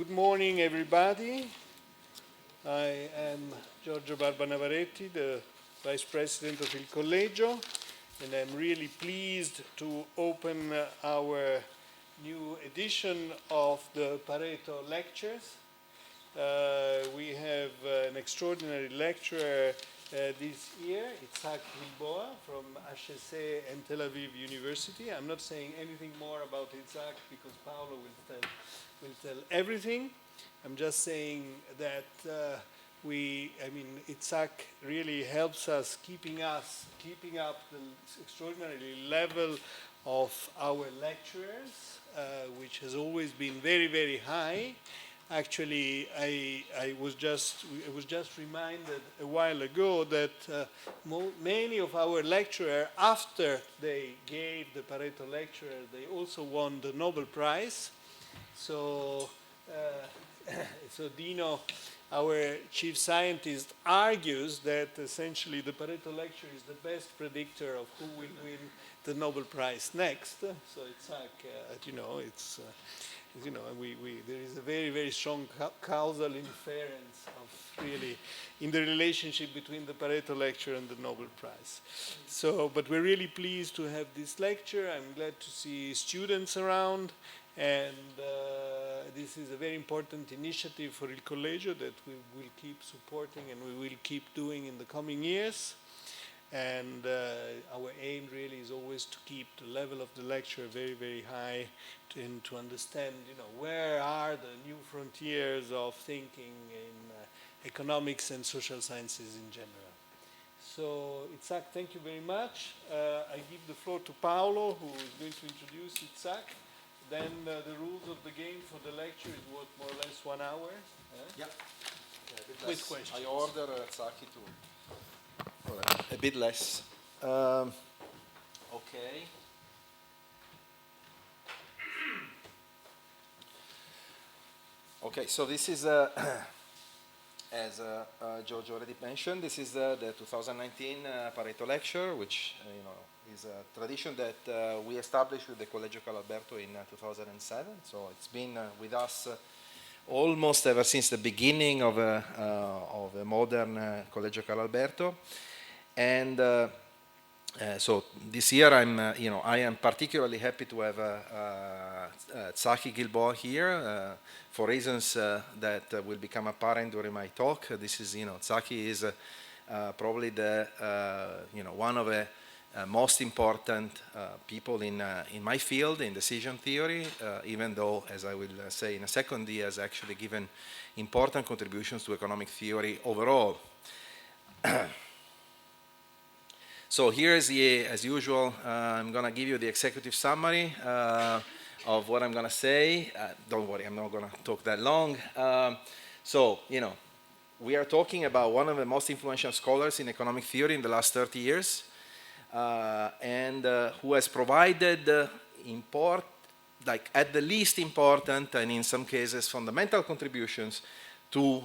Good morning, everybody. I am Giorgio Barba Navaretti, the Vice President of Il Collegio, and I'm really pleased to open our new edition of the Pareto lectures. We have an extraordinary lecturer this year, Itzhak Gilboa from HEC and Tel Aviv University. I'm not saying anything more about Itzhak because Paolo will tell everything. I'm just saying that Itzhak really helps us keeping up the extraordinary level of our lecturers, which has always been very, very high. Actually, I was just reminded a while ago that many of our lecturers, after they gave the Pareto lecture, they also won the Nobel Prize. So Dino, our chief scientist, argues that essentially the Pareto lecture is the best predictor of who will win the Nobel Prize next. So it's like, there is a very, very strong causal inference of really in the relationship between the Pareto lecture and the Nobel Prize. So, but we're really pleased to have this lecture. I'm glad to see students around. And this is a very important initiative for Il Collegio that we will keep supporting and we will keep doing in the coming years. And our aim really is always to keep the level of the lecture very, very high and to understand, where are the new frontiers of thinking in economics and social sciences in general. So, Itzhak, thank you very much. I give the floor to Paolo, who is going to introduce Itzhak. Then the rules of the game for the lecture is what, more or less 1 hour? Yeah. With questions. I order Saki to a bit less. Okay. Okay, so this is, as Giorgio already mentioned, this is the 2019 Pareto lecture, which is a tradition that we established with the Collegio Alberto in 2007. So it's been with us almost ever since the beginning of a modern Collegio Alberto. And so this year I am particularly happy to have Itzhak Gilboa here for reasons that will become apparent during my talk. This is, Itzhak is probably the one of the most important people in my field in decision theory, even though, as I will say in a second, he has actually given important contributions to economic theory overall. So here's as usual, I'm going to give you the executive summary of what I'm going to say. Don't worry, I'm not going to talk that long. We are talking about one of the most influential scholars in economic theory in the last 30 years. And who has provided at the least important and in some cases fundamental contributions to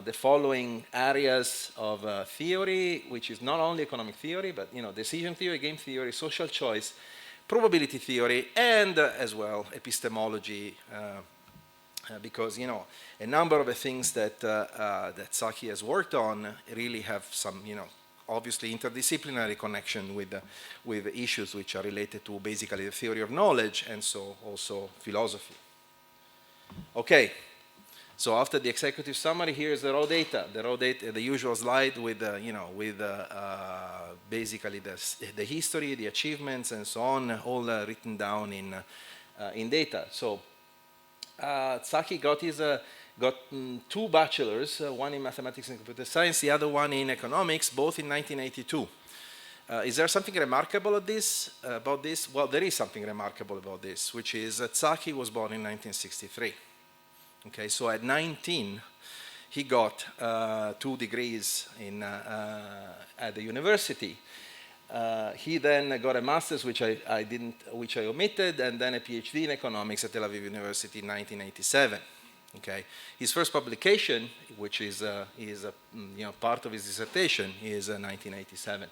the following areas of theory, which is not only economic theory, but decision theory, game theory, social choice, probability theory, and as well epistemology, because a number of the things that Saki has worked on really have some obviously interdisciplinary connection with issues which are related to basically the theory of knowledge and so also philosophy. Okay, so after the executive summary, here's the raw data. The usual slide with basically the history, the achievements, and so on, all written down in data. So Saki got 2 bachelors, one in mathematics and computer science, the other one in economics, both in 1982. Is there something remarkable about this? Well, there is something remarkable about this, which is that Saki was born in 1963. Okay, so at 19, he got 2 degrees at the university. He then got a master's, which I omitted, and then a PhD in economics at Tel Aviv University in 1987. Okay, his first publication, which is part of his dissertation, is 1987.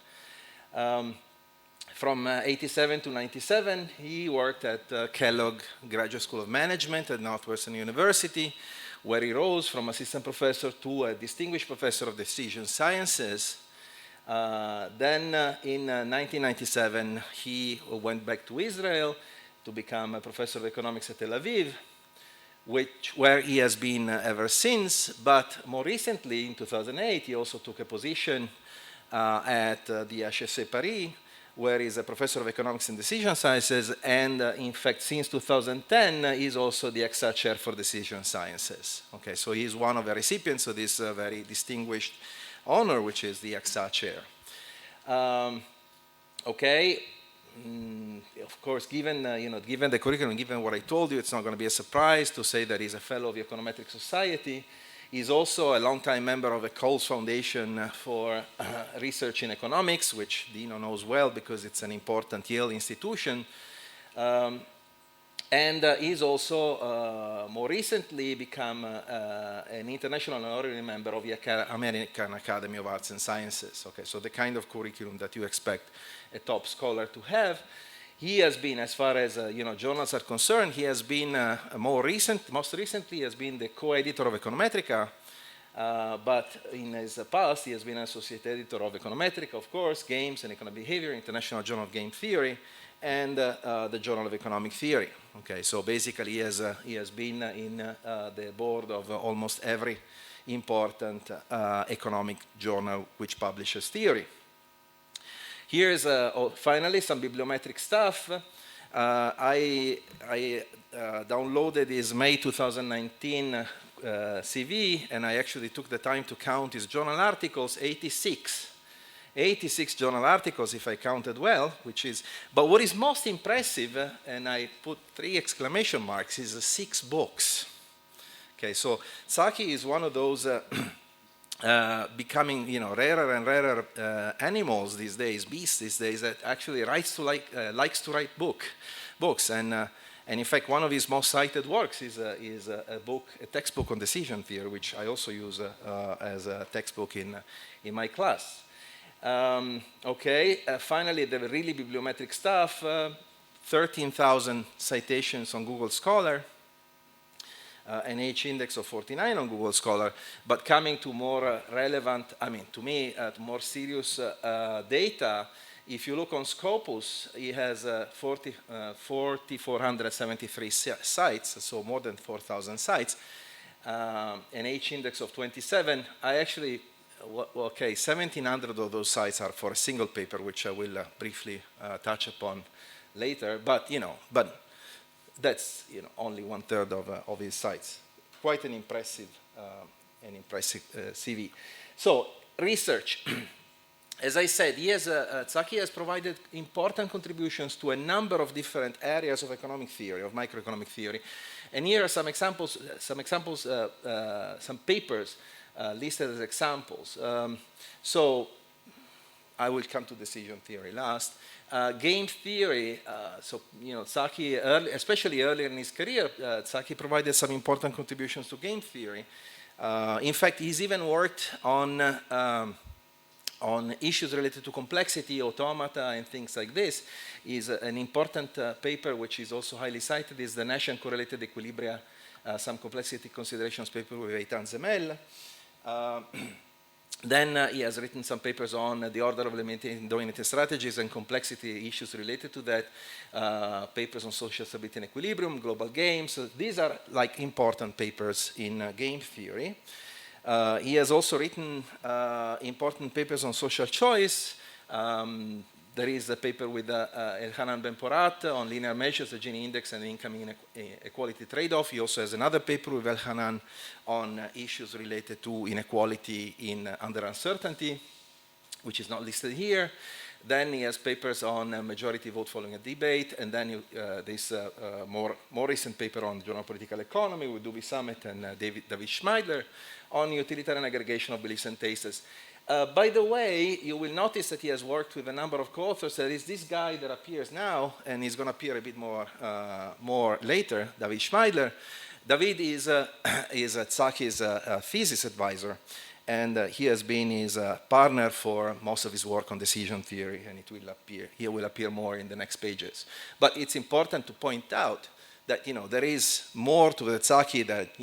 From 87 to 97, he worked at Kellogg Graduate School of Management at Northwestern University, where he rose from assistant professor to a distinguished professor of decision sciences. Then in 1997, he went back to Israel to become a professor of economics at Tel Aviv, where he has been ever since. But more recently, in 2008, he also took a position at the HEC Paris, where he's a professor of economics and decision sciences, and in fact, since 2010, he's also the Itzhak Chair for Decision Sciences. Okay, so he's one of the recipients of this very distinguished honor, which is the Itzhak Chair. Of course, given the curriculum, given what I told you, it's not going to be a surprise to say that he's a fellow of the Econometric Society. He's also a longtime member of the Coles Foundation for Research in Economics, which Dino knows well because it's an important Yale institution. And he's also more recently become an international honorary member of the American Academy of Arts and Sciences. Okay, so the kind of curriculum that you expect a top scholar to have. He has been, as far as journals are concerned, he has been most recently has been the co-editor of Econometrica, but in his past he has been associate editor of Econometrica, of course, Games and Economic Behavior, International Journal of Game Theory, and the Journal of Economic Theory. Okay, so basically he has been in the board of almost every important economic journal which publishes theory. Here's finally some bibliometric stuff. I downloaded his May 2019 CV, and I actually took the time to count his journal articles, 86 journal articles, if I counted well, but what is most impressive, and I put 3 exclamation marks, is 6 books. Okay, so Saki is one of those becoming, rarer and rarer animals these days, beasts these days, that actually likes to write books. And in fact, one of his most cited works is a textbook on decision theory, which I also use as a textbook in my class. Finally, the really bibliometric stuff, 13,000 citations on Google Scholar, an H index of 49 on Google Scholar, but coming to more relevant, to me, more serious data, if you look on Scopus, it has 4,473 sites, so more than 4,000 sites, an H index of 27. 1,700 of those sites are for a single paper, which I will briefly touch upon later, but that's only 1/3 of his sites. Quite an impressive CV. So research, as I said, Saki has provided important contributions to a number of different areas of economic theory, of microeconomic theory, and here are some examples, some papers listed as examples. So I will come to decision theory last. Game theory, Saki, especially earlier in his career, Saki provided some important contributions to game theory. In fact, he's even worked on issues related to complexity, automata, and things like this. Is an important paper, which is also highly cited, is the Nash and Correlated Equilibria, some complexity considerations paper with Eitan Zemel. Then he has written some papers on the order of limiting dominant strategies and complexity issues related to that, papers on social stability and equilibrium, global games. So these are like important papers in game theory. He has also written important papers on social choice. There is a paper with Elhanan Ben Porat on linear measures, the Gini index, and income inequality trade-off. He also has another paper with Elhanan on issues related to inequality under uncertainty, which is not listed here. Then he has papers on majority vote following a debate, and then this more recent paper on Journal of Political Economy with Duby Summit and David Schmeidler on utilitarian aggregation of beliefs and tastes. By the way, you will notice that he has worked with a number of co-authors. There is this guy that appears now, and he's going to appear a bit more later, David Schmeidler. David is Saki's thesis advisor, And he has been his partner for most of his work on decision theory, and he will appear more in the next pages. But it's important to point out that there is more to the Itzhak that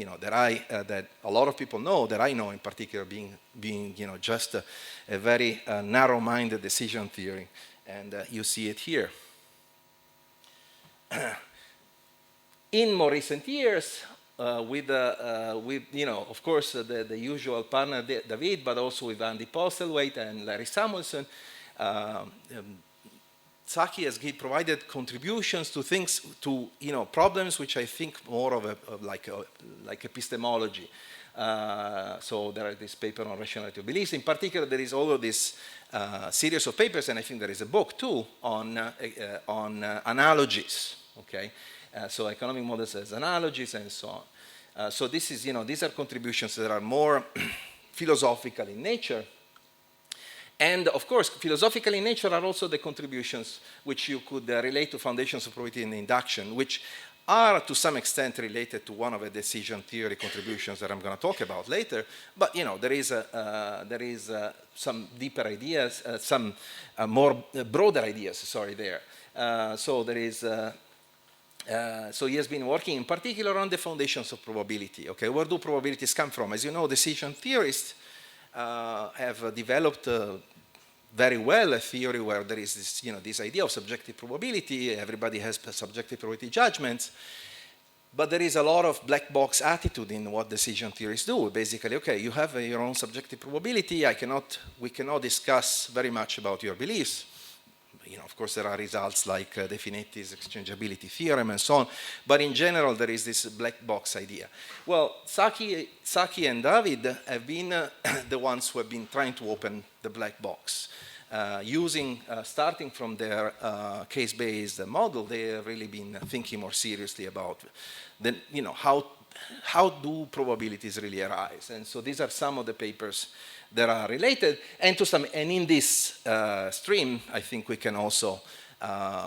that a lot of people know, that I know in particular, being just a very narrow-minded decision theory, and you see it here. In more recent years, with of course the usual partner David, but also with Andy Postlethwaite and Larry Samuelson, Itzhak has provided contributions to things, to problems which I think more of like epistemology. So there are this paper on rationality of beliefs. In particular, there is all of this series of papers, and I think there is a book too on analogies. Okay, so economic models as analogies and so on. So this is these are contributions that are more philosophical in nature. And of course, philosophical in nature are also the contributions which you could relate to foundations of probability and induction, which are to some extent related to one of the decision theory contributions that I'm going to talk about later. But there is some deeper ideas, some more broader ideas. Sorry, there. So there is. So he has been working in particular on the foundations of probability. Okay, where do probabilities come from? As you know, decision theorists have developed very well a theory where there is this, this idea of subjective probability. Everybody has subjective probability judgments, but there is a lot of black box attitude in what decision theorists do. Basically, okay, you have your own subjective probability. We cannot discuss very much about your beliefs. Of course, there are results like De Finetti's exchangeability theorem and so on, but in general, there is this black box idea. Well, Saki and David have been the ones who have been trying to open the black box. Starting from their case-based model, they have really been thinking more seriously about how do probabilities really arise. And so these are some of the papers that are related, and in this stream, I think we can also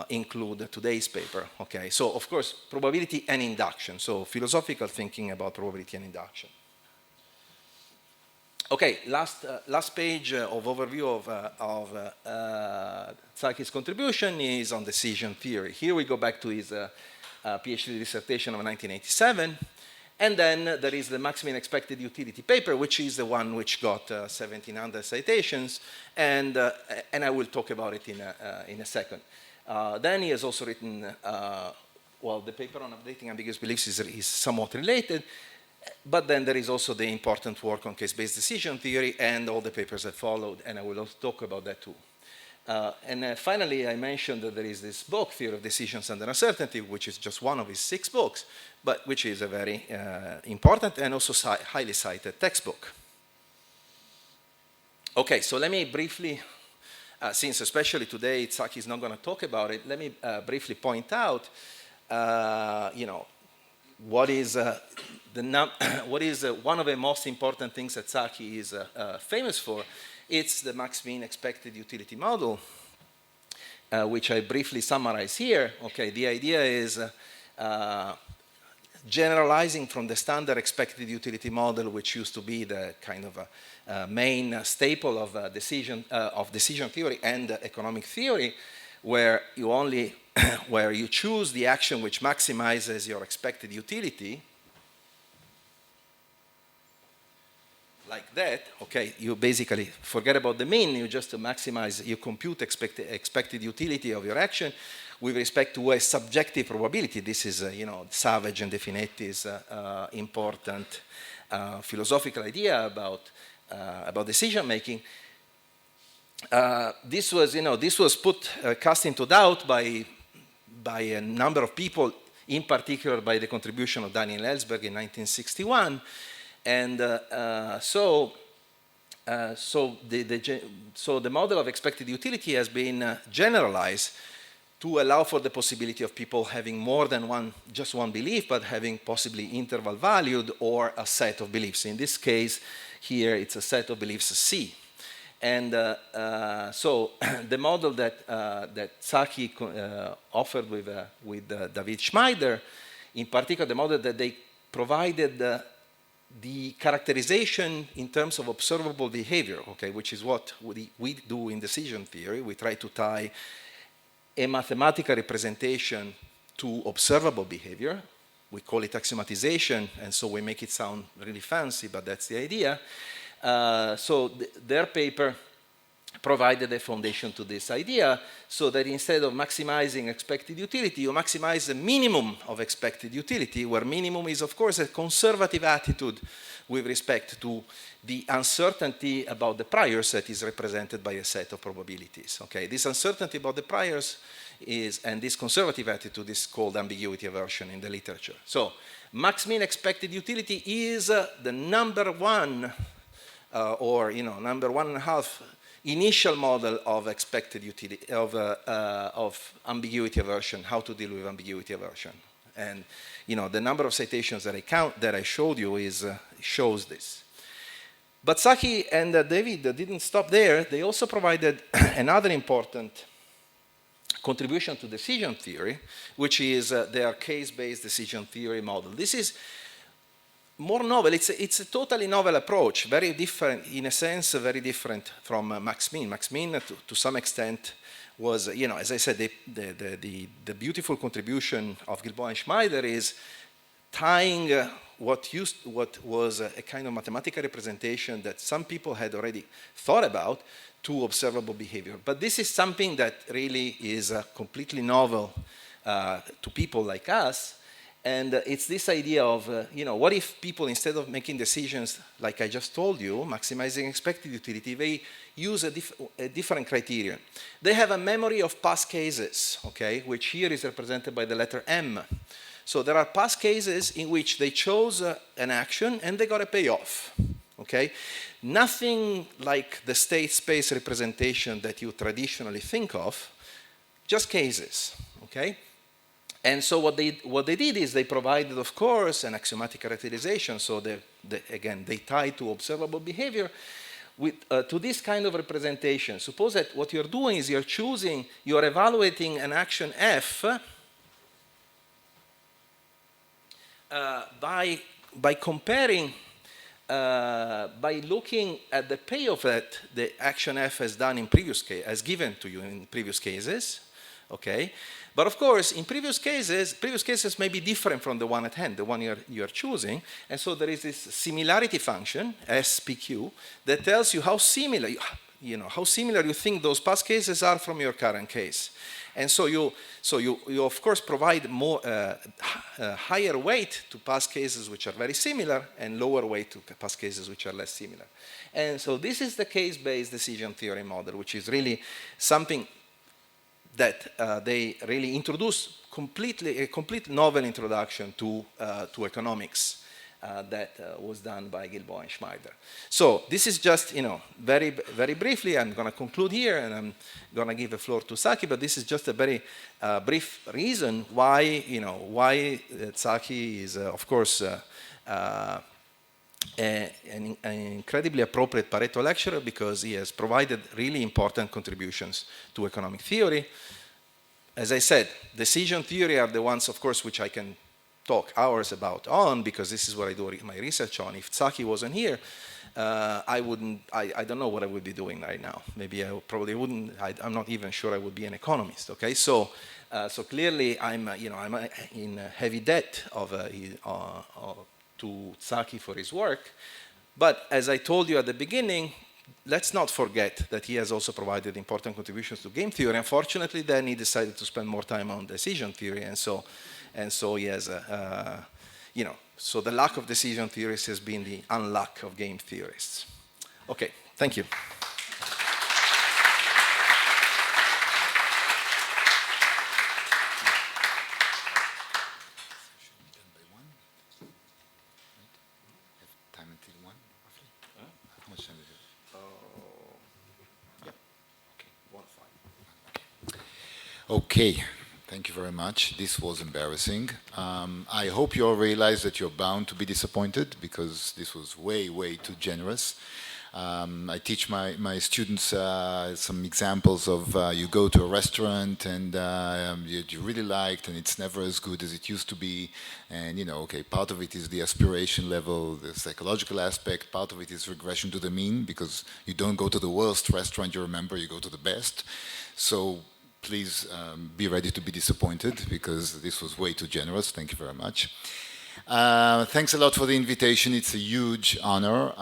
include today's paper. Okay, so of course, probability and induction. So philosophical thinking about probability and induction. Okay, last page of overview of Itzhak's contribution is on decision theory. Here we go back to his PhD dissertation of 1987. And then there is the maximum expected utility paper, which is the one which got 1,700 citations, and I will talk about it in a second. Then he has also written, the paper on updating ambiguous beliefs is somewhat related, but then there is also the important work on case-based decision theory and all the papers that followed, and I will also talk about that too. And finally, I mentioned that there is this book, Theory of Decisions Under Uncertainty, which is just one of his 6 books, but which is a very important and also highly cited textbook. Okay, so let me briefly, since especially today Itzhak is not going to talk about it, let me briefly point out, what is one of the most important things that Itzhak is famous for. It's the max mean expected utility model, which I briefly summarize here. Okay, the idea is generalizing from the standard expected utility model, which used to be the kind of main staple of decision theory and economic theory, where you choose the action which maximizes your expected utility. Like that, okay, you basically forget about the mean, you just maximize, you compute expected utility of your action with respect to a subjective probability. This is, Savage and De Finetti's important philosophical idea about decision making. This was cast into doubt by a number of people, in particular by the contribution of Daniel Ellsberg in 1961. And so the model of expected utility has been generalized to allow for the possibility of people having more than just one belief, but having possibly interval valued or a set of beliefs. In this case, here it's a set of beliefs C. And so the model that Itzhak offered with David Schneider, in particular the model that they provided the characterization in terms of observable behavior, okay, which is what we do in decision theory. We try to tie a mathematical representation to observable behavior. We call it axiomatization, and so we make it sound really fancy, but that's the idea. So their paper provided a foundation to this idea, so that instead of maximizing expected utility, you maximize the minimum of expected utility, where minimum is, of course, a conservative attitude with respect to the uncertainty about the priors that is represented by a set of probabilities. Okay, this uncertainty about the priors is, and this conservative attitude is called ambiguity aversion in the literature. So max mean expected utility is the number one, or number 1.5 initial model of expected utility, of ambiguity aversion, how to deal with ambiguity aversion. And the number of citations that I showed you shows this. But Saki and David didn't stop there. They also provided another important contribution to decision theory, which is their case-based decision theory model. This is more novel. It's a totally novel approach, very different, in a sense, very different from max mean. Max mean, to some extent, was, as I said, the beautiful contribution of Gilboa and Schneider is tying what was a kind of mathematical representation that some people had already thought about to observable behavior. But this is something that really is completely novel to people like us. And it's this idea of, what if people, instead of making decisions like I just told you, maximizing expected utility, they use a different criterion. They have a memory of past cases, okay, which here is represented by the letter M. So there are past cases in which they chose an action and they got a payoff, okay? Nothing like the state space representation that you traditionally think of, just cases, okay? And so what they did is they provided, of course, an axiomatic characterization. So again, they tie to observable behavior to this kind of representation. Suppose that what you're doing is you're evaluating an action F by comparing, by looking at the payoff that the action F has done in has given to you in previous cases, okay? But of course, in previous cases may be different from the one at hand, the one you're choosing. And so there is this similarity function, SPQ, that tells you how similar you think those past cases are from your current case. And so you of course provide more higher weight to past cases which are very similar and lower weight to past cases which are less similar. And so this is the case-based decision theory model, which is really something that they really introduced a complete novel introduction to economics that was done by Gilboa and Schneider. So this is just, very, very briefly, I'm going to conclude here, and I'm going to give the floor to Saki, but this is just a very brief reason why, why Saki is, of course, an incredibly appropriate Pareto lecturer, because he has provided really important contributions to economic theory. As I said, decision theory are the ones, of course, which I can talk hours about because this is what I do my research on. If Saki wasn't here, I don't know what I would be doing right now. Maybe I probably wouldn't, I'm not even sure I would be an economist, okay? So clearly I'm in heavy debt to Saki for his work. But as I told you at the beginning, let's not forget that he has also provided important contributions to game theory. Unfortunately, then he decided to spend more time on decision theory, and so he has, so the lack of decision theorists has been the unluck of game theorists. Okay, thank you. Okay, thank you very much. This was embarrassing. I hope you all realize that you're bound to be disappointed, because this was way, way too generous. I teach my students some examples of you go to a restaurant and you really liked and it's never as good as it used to be. And, you know, okay, part of it is the aspiration level, the psychological aspect, part of it is regression to the mean, because you don't go to the worst restaurant you remember, you go to the best. So please be ready to be disappointed, because this was way too generous. Thank you very much. Thanks a lot for the invitation. It's a huge honor.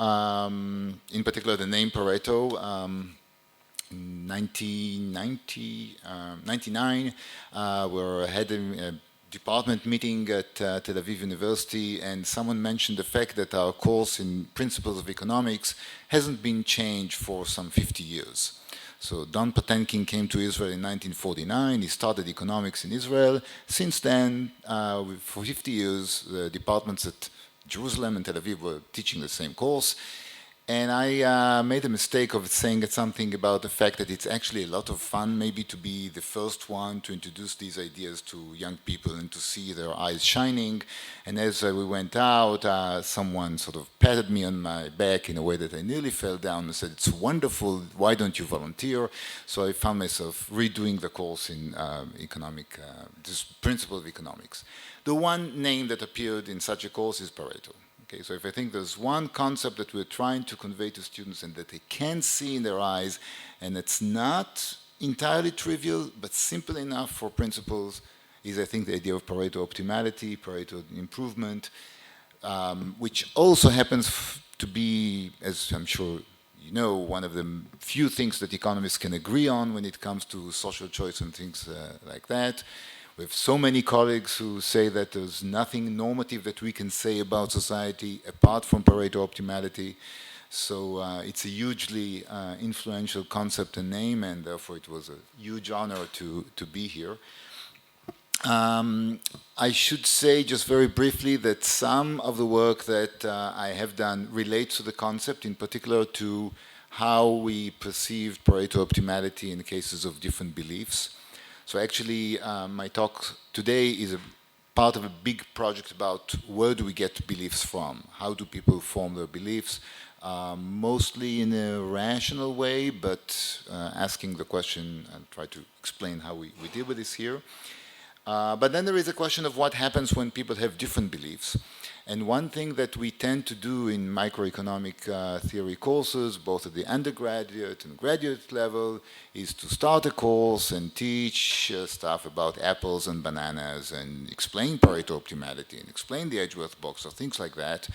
In particular, the name Pareto. In 1999, we had a department meeting at Tel Aviv University, and someone mentioned the fact that our course in Principles of Economics hasn't been changed for some 50 years. So Don Patenkin came to Israel in 1949. He started economics in Israel. Since then, for 50 years, the departments at Jerusalem and Tel Aviv were teaching the same course. And I made a mistake of saying something about the fact that it's actually a lot of fun maybe to be the first one to introduce these ideas to young people and to see their eyes shining. And as we went out, someone sort of patted me on my back in a way that I nearly fell down and said, "It's wonderful, why don't you volunteer?" So I found myself redoing the course in this principle of economics. The one name that appeared in such a course is Pareto. Okay, so if I think there's one concept that we're trying to convey to students and that they can see in their eyes, and it's not entirely trivial, but simple enough for principles, is I think the idea of Pareto optimality, Pareto improvement, which also happens to be, as I'm sure you know, one of the few things that economists can agree on when it comes to social choice and things like that. We have so many colleagues who say that there's nothing normative that we can say about society apart from Pareto optimality. So it's a hugely influential concept and name, and therefore it was a huge honor to be here. I should say just very briefly that some of the work that I have done relates to the concept, in particular to how we perceive Pareto optimality in cases of different beliefs. So actually, my talk today is a part of a big project about where do we get beliefs from? How do people form their beliefs? Mostly in a rational way, but asking the question and try to explain how we deal with this here. But then there is a question of what happens when people have different beliefs. And one thing that we tend to do in microeconomic theory courses, both at the undergraduate and graduate level, is to start a course and teach stuff about apples and bananas and explain Pareto optimality and explain the Edgeworth box or things like that,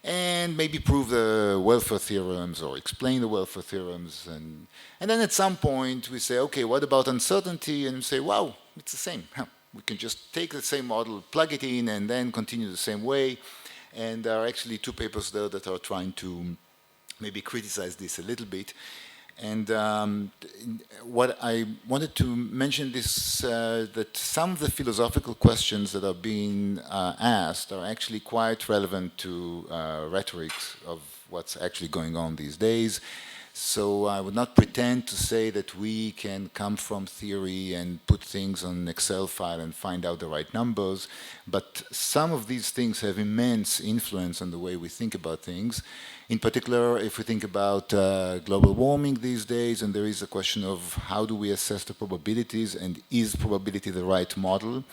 and maybe prove the welfare theorems or explain the welfare theorems. And then at some point we say, okay, what about uncertainty? And we say, wow, it's the same. We can just take the same model, plug it in, and then continue the same way. And there are actually two papers there that are trying to maybe criticize this a little bit. And what I wanted to mention is that some of the philosophical questions that are being asked are actually quite relevant to rhetoric of what's actually going on these days. So I would not pretend to say that we can come from theory and put things on an Excel file and find out the right numbers, but some of these things have immense influence on the way we think about things. In particular, if we think about global warming these days, and there is a question of how do we assess the probabilities, and is probability the right model?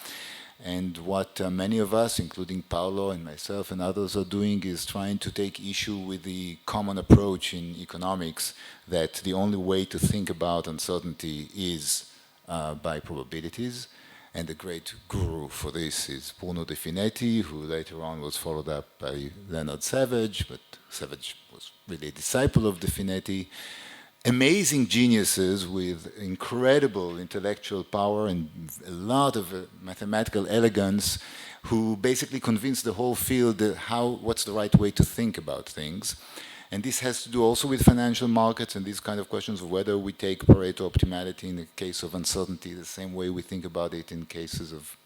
And what many of us, including Paolo and myself and others, are doing is trying to take issue with the common approach in economics that the only way to think about uncertainty is by probabilities. And the great guru for this is Bruno De Finetti, who later on was followed up by Leonard Savage, but Savage was really a disciple of De Finetti. Amazing geniuses with incredible intellectual power and a lot of mathematical elegance, who basically convinced the whole field that what's the right way to think about things. And this has to do also with financial markets and these kind of questions of whether we take Pareto optimality in the case of uncertainty the same way we think about it in cases of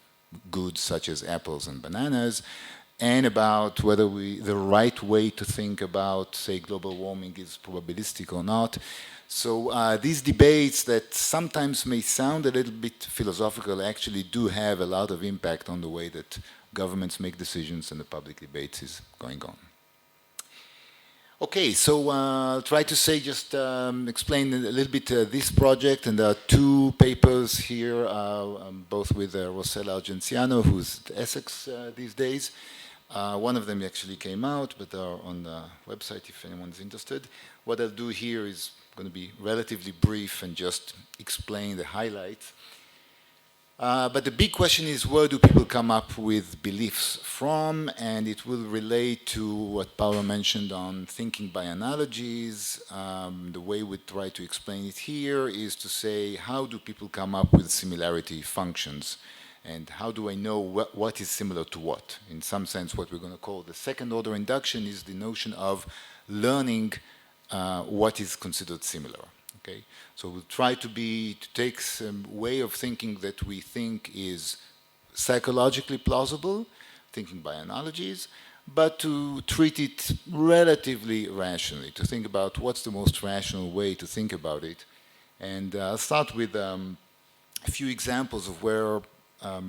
goods such as apples and bananas, and about whether the right way to think about, say, global warming is probabilistic or not. So these debates that sometimes may sound a little bit philosophical actually do have a lot of impact on the way that governments make decisions and the public debate is going on. Okay, so I'll try to say, just explain a little bit this project, and there are two papers here, both with Rossella Argenziano, who's at Essex these days. One of them actually came out, but they are on the website if anyone's interested. What I'll do here is going to be relatively brief and just explain the highlights. But the big question is, where do people come up with beliefs from? And it will relate to what Paolo mentioned on thinking by analogies. The way we try to explain it here is to say, how do people come up with similarity functions? And how do I know what is similar to what? In some sense, what we're going to call the second order induction is the notion of learning what is considered similar. Okay? So we'll try to take some way of thinking that we think is psychologically plausible, thinking by analogies, but to treat it relatively rationally, to think about what's the most rational way to think about it. And I'll start with a few examples of where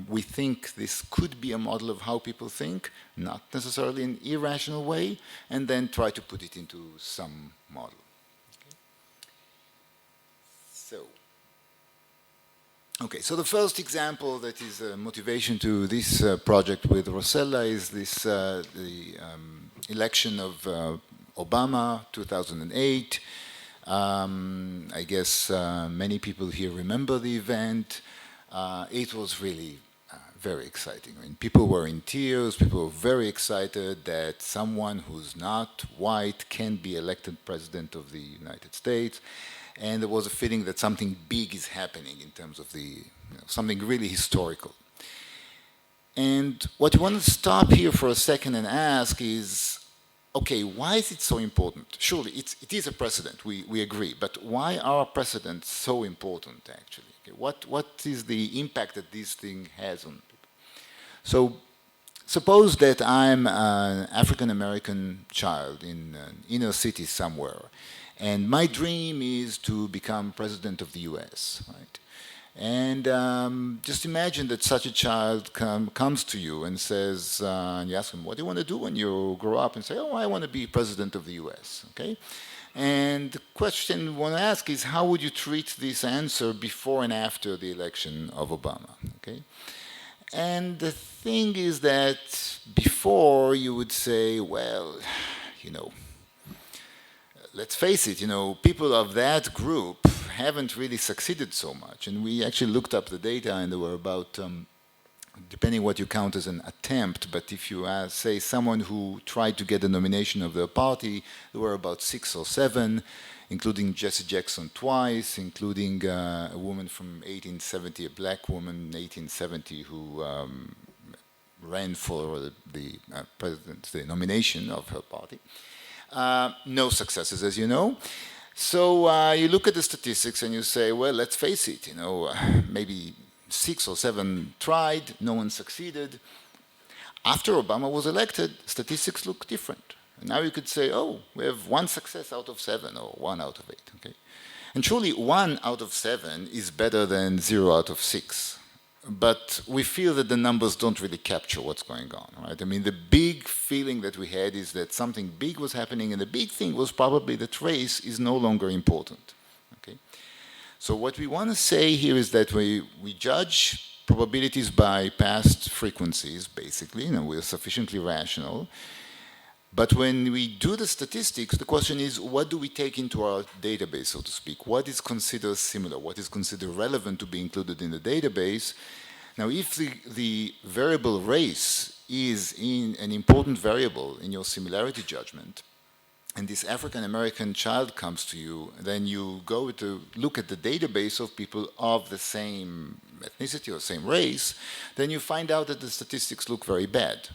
we think this could be a model of how people think, not necessarily in an irrational way, and then try to put it into some model. So the first example that is a motivation to this project with Rossella is this the election of Obama, 2008. I guess many people here remember the event. It was really very exciting. I mean, people were in tears. People were very excited that someone who's not white can be elected president of the United States. And there was a feeling that something big is happening in terms of something really historical. And what we want to stop here for a second and ask is, okay, why is it so important? Surely it is a precedent, we agree, but why are precedents so important actually? Okay, what is the impact that this thing has on people? So suppose that I'm an African-American child in an inner city somewhere, and my dream is to become president of the US, right? And just imagine that such a child comes to you and says, and you ask him, what do you want to do when you grow up? And say, oh, I want to be president of the US, okay? And the question we want to ask is, how would you treat this answer before and after the election of Obama, okay? And the thing is that before you would say, well, let's face it, people of that group haven't really succeeded so much. And we actually looked up the data, and there were about, depending what you count as an attempt, but if you say someone who tried to get the nomination of their party, there were about 6 or 7, including Jesse Jackson twice, including a woman from 1870, a black woman in 1870 who ran for the nomination of her party. No successes, as you know. So you look at the statistics and you say, well, let's face it, maybe 6 or 7 tried, no one succeeded. After Obama was elected, statistics look different. And now you could say, oh, we have 1 success out of 7 or 1 out of 8, okay? And surely 1 out of 7 is better than 0 out of 6. But we feel that the numbers don't really capture what's going on, right? I mean, the big feeling that we had is that something big was happening, and the big thing was probably that race is no longer important, okay? So what we want to say here is that we judge probabilities by past frequencies, basically, we're sufficiently rational. But when we do the statistics, the question is, what do we take into our database, so to speak? What is considered similar? What is considered relevant to be included in the database? Now, if the variable race is an important variable in your similarity judgment, and this African-American child comes to you, then you go to look at the database of people of the same ethnicity or same race, then you find out that the statistics look very bad.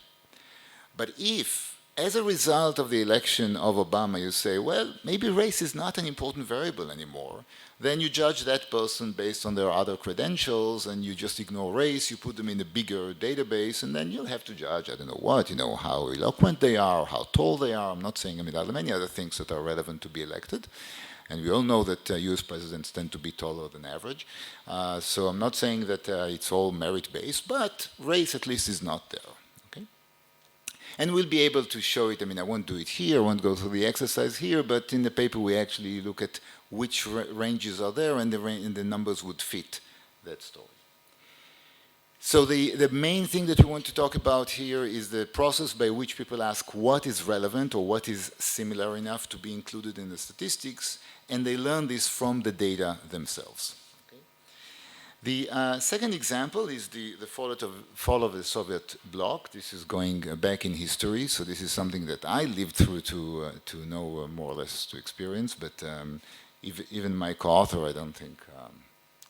But if, as a result of the election of Obama, you say, well, maybe race is not an important variable anymore, then you judge that person based on their other credentials, and you just ignore race, you put them in a bigger database, and then you'll have to judge, I don't know what, how eloquent they are, how tall they are. I'm not saying, there are many other things that are relevant to be elected. And we all know that US presidents tend to be taller than average. So I'm not saying that it's all merit-based, but race at least is not there. And we'll be able to show it. I mean, I won't do it here, I won't go through the exercise here, but in the paper we actually look at which ranges are there, and the numbers would fit that story. So the main thing that we want to talk about here is the process by which people ask what is relevant or what is similar enough to be included in the statistics, and they learn this from the data themselves. Okay. The second example is the fall of the Soviet bloc. This is going back in history, so this is something that I lived through to know more or less, to experience, but even my co-author, I don't think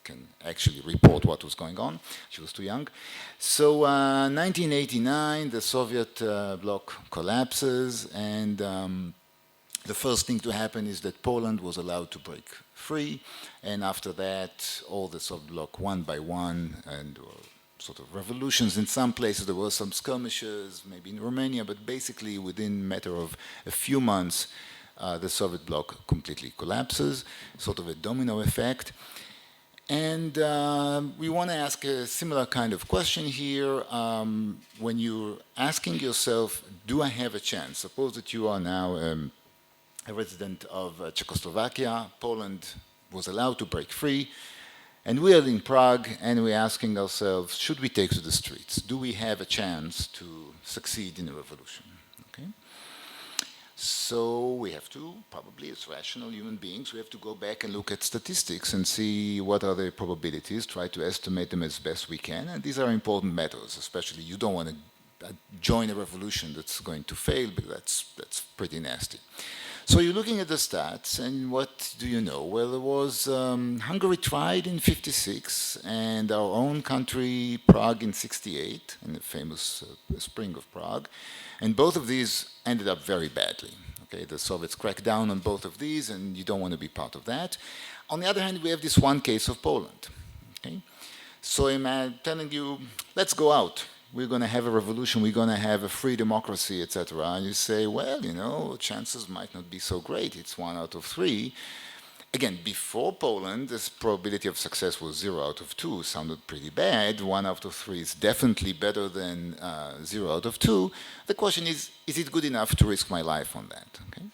can actually report what was going on. She was too young. So 1989, the Soviet bloc collapses, and the first thing to happen is that Poland was allowed to break free, and after that, all the Soviet bloc, one by one, and sort of revolutions. In some places, there were some skirmishes, maybe in Romania, but basically within a matter of a few months, the Soviet bloc completely collapses, sort of a domino effect. And we want to ask a similar kind of question here. When you're asking yourself, do I have a chance? Suppose that you are now a resident of Czechoslovakia. Poland was allowed to break free. And we are in Prague, and we're asking ourselves, should we take to the streets? Do we have a chance to succeed in a revolution? Okay. So we have to, probably as rational human beings, we have to go back and look at statistics and see what are the probabilities, try to estimate them as best we can. And these are important matters, especially you don't want to join a revolution that's going to fail, because that's pretty nasty. So you're looking at the stats, and what do you know? Well, there was Hungary tried in '56, and our own country, Prague, in '68, in the famous Spring of Prague. And both of these ended up very badly. Okay, the Soviets cracked down on both of these, and you don't want to be part of that. On the other hand, we have this one case of Poland. Okay? So I'm telling you, let's go out. We're going to have a revolution, we're going to have a free democracy, etc. And you say, well, you know, chances might not be so great. It's 1 out of 3. Again, before Poland, this probability of success was 0 out of 2. Sounded pretty bad. 1 out of 3 is definitely better than 0 out of 2. The question is it good enough to risk my life on that? Okay?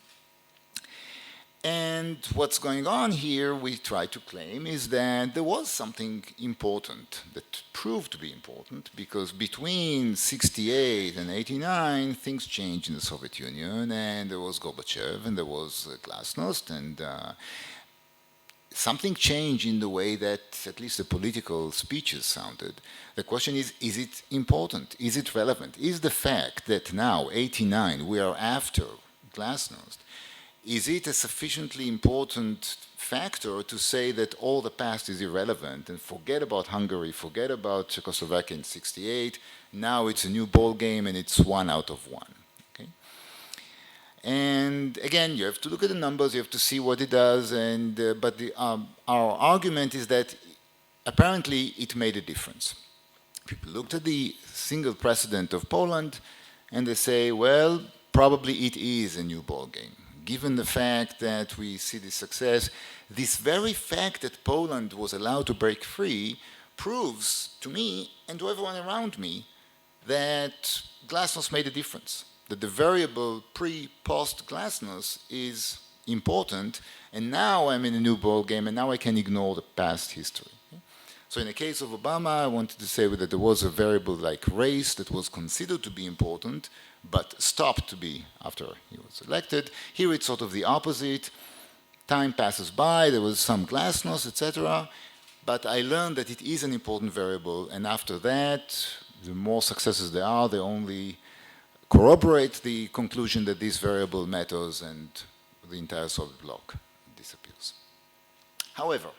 And what's going on here, we try to claim, is that there was something important that proved to be important, because between '68 and '89, things changed in the Soviet Union, and there was Gorbachev, and there was Glasnost, and something changed in the way that at least the political speeches sounded. The question is it important? Is it relevant? Is the fact that now, '89, we are after Glasnost, is it a sufficiently important factor to say that all the past is irrelevant and forget about Hungary, forget about Czechoslovakia in '68, now it's a new ball game and it's 1 out of 1. Okay? And again, you have to look at the numbers, you have to see what it does, and but our argument is that apparently it made a difference. People looked at the single precedent of Poland and they say, well, probably it is a new ball game. Given the fact that we see this success, this very fact that Poland was allowed to break free proves to me and to everyone around me that Glasnost made a difference, that the variable pre-post-Glasnost is important, and now I'm in a new ball game, and now I can ignore the past history. So in the case of Obama, I wanted to say that there was a variable like race that was considered to be important, but stopped to be after he was elected. Here it's sort of the opposite. Time passes by, there was some Glasnost, etc. But I learned that it is an important variable, and after that, the more successes there are, they only corroborate the conclusion that this variable matters, and the entire Soviet bloc disappears. However,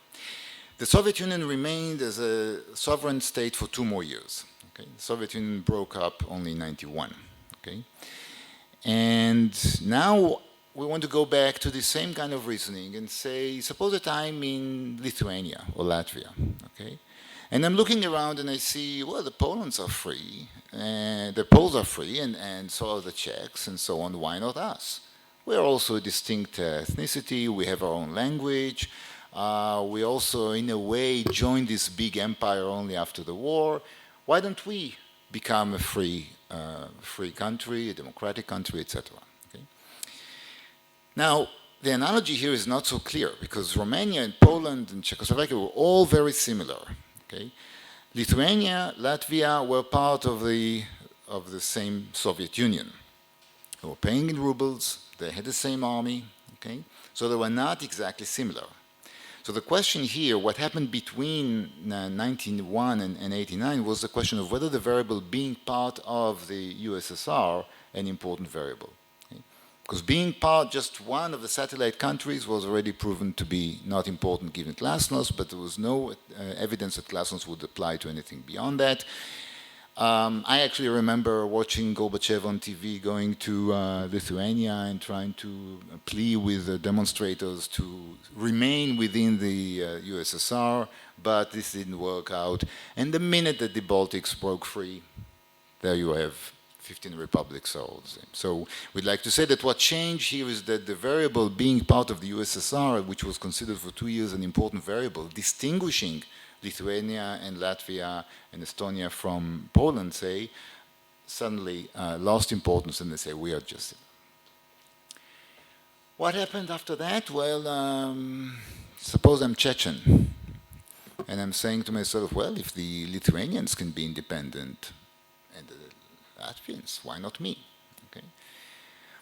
the Soviet Union remained as a sovereign state for 2 more years. Okay? The Soviet Union broke up only in '91. Okay? And now we want to go back to the same kind of reasoning and say, suppose that I'm in Lithuania or Latvia. Okay? And I'm looking around and I see, well, the Poles are free, and so are the Czechs, and so on. Why not us? We're also a distinct ethnicity, we have our own language, we also, in a way, joined this big empire only after the war. Why don't we become a free country, a democratic country, etc. Okay? Now, the analogy here is not so clear because Romania and Poland and Czechoslovakia were all very similar. Okay? Lithuania, Latvia were part of the same Soviet Union. They were paying in rubles, they had the same army, okay? So they were not exactly similar. So the question here, what happened between 1901 and 89 was the question of whether the variable being part of the USSR an important variable. Okay? Because being part, just one of the satellite countries was already proven to be not important given glasnost, but there was no evidence that glasnost would apply to anything beyond that. I actually remember watching Gorbachev on TV going to Lithuania and trying to plea with demonstrators to remain within the USSR, but this didn't work out. And the minute that the Baltics broke free, there you have 15 republics are all the same. So we'd like to say that what changed here is that the variable being part of the USSR, which was considered for 2 years an important variable, distinguishing Lithuania and Latvia and Estonia from Poland, say, suddenly lost importance and they say, we are just... What happened after that? Well, suppose I'm Chechen and I'm saying to myself, well, if the Lithuanians can be independent and the Latvians, why not me? Okay?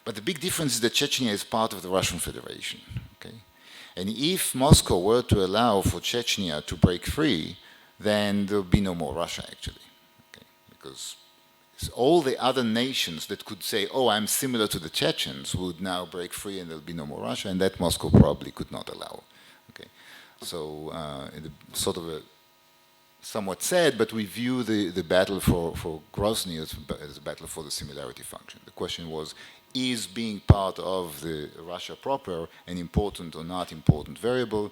But the big difference is that Chechnya is part of the Russian Federation. Okay? And if Moscow were to allow for Chechnya to break free, then there would be no more Russia, actually. Okay? Because all the other nations that could say, oh, I'm similar to the Chechens, would now break free and there will be no more Russia, and that Moscow probably could not allow. Okay? So sort of a somewhat sad, but we view the battle for Grozny as a battle for the similarity function. The question was, is being part of the Russia proper an important or not important variable?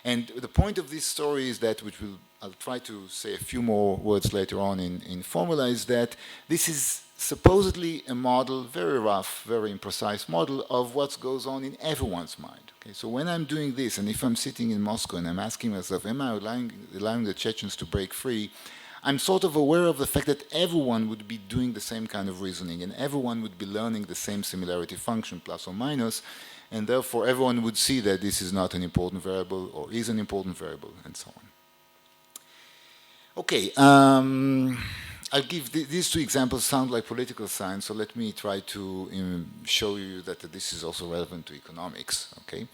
And the point of this story is that, which I'll try to say a few more words later on in formula, is that this is supposedly a model, very rough, very imprecise model of what goes on in everyone's mind. Okay? So when I'm doing this, and if I'm sitting in Moscow and I'm asking myself, am I allowing the Chechens to break free? I'm sort of aware of the fact that everyone would be doing the same kind of reasoning and everyone would be learning the same similarity function, plus or minus, and therefore everyone would see that this is not an important variable or is an important variable, and so on. Okay, I'll give these two examples sound like political science, so let me try to show you that this is also relevant to economics, okay?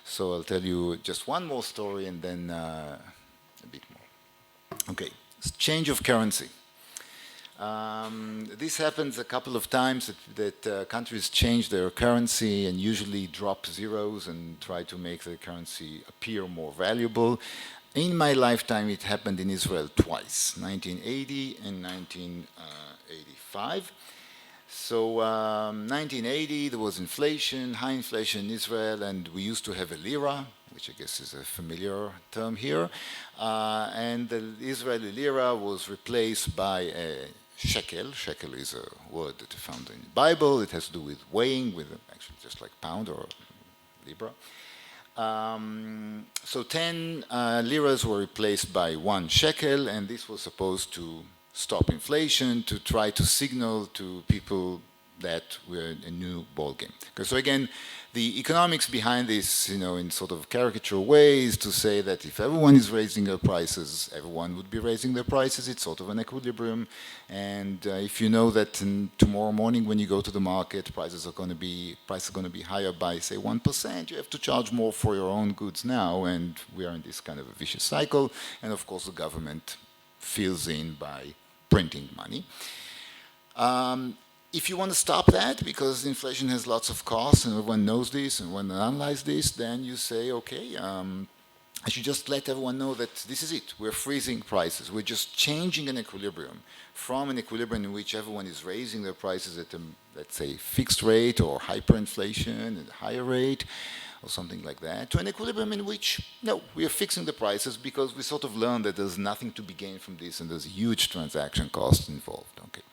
So I'll tell you just one more story and then a bit more. Okay. Change of currency. This happens a couple of times that countries change their currency and usually drop zeros and try to make the currency appear more valuable. In my lifetime, it happened in Israel twice, 1980 and 1985. So 1980, there was inflation, high inflation in Israel, and we used to have a lira, which I guess is a familiar term here. And the Israeli lira was replaced by a shekel. Shekel is a word that is found in the Bible. It has to do with weighing, with actually just like pound or libra. So 10 liras were replaced by 1 shekel, and this was supposed to stop inflation, to try to signal to people that we're in a new ballgame. Okay, so again, the economics behind this, in sort of caricature ways, to say that if everyone is raising their prices, everyone would be raising their prices. It's sort of an equilibrium. And if you know that tomorrow morning when you go to the market, prices are going to be higher by, say, 1%, you have to charge more for your own goods now. And we are in this kind of a vicious cycle. And of course, the government fills in by printing money. If you want to stop that, because inflation has lots of costs and everyone knows this and when they analyze this, then you say, okay, I should just let everyone know that this is it. We're freezing prices. We're just changing an equilibrium from an equilibrium in which everyone is raising their prices at a, let's say, fixed rate or hyperinflation at a higher rate or something like that, to an equilibrium in which, no, we are fixing the prices because we sort of learned that there's nothing to be gained from this and there's a huge transaction cost involved. Okay.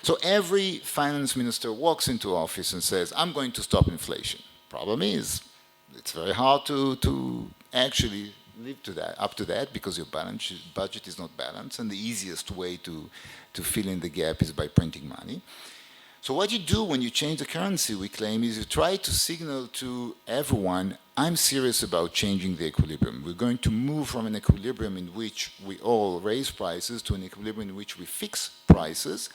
So every finance minister walks into office and says, I'm going to stop inflation. Problem is, it's very hard to actually live to that, up to that, because your budget is not balanced, and the easiest way to fill in the gap is by printing money. So what you do when you change the currency, we claim, is you try to signal to everyone, I'm serious about changing the equilibrium. We're going to move from an equilibrium in which we all raise prices to an equilibrium in which we fix prices.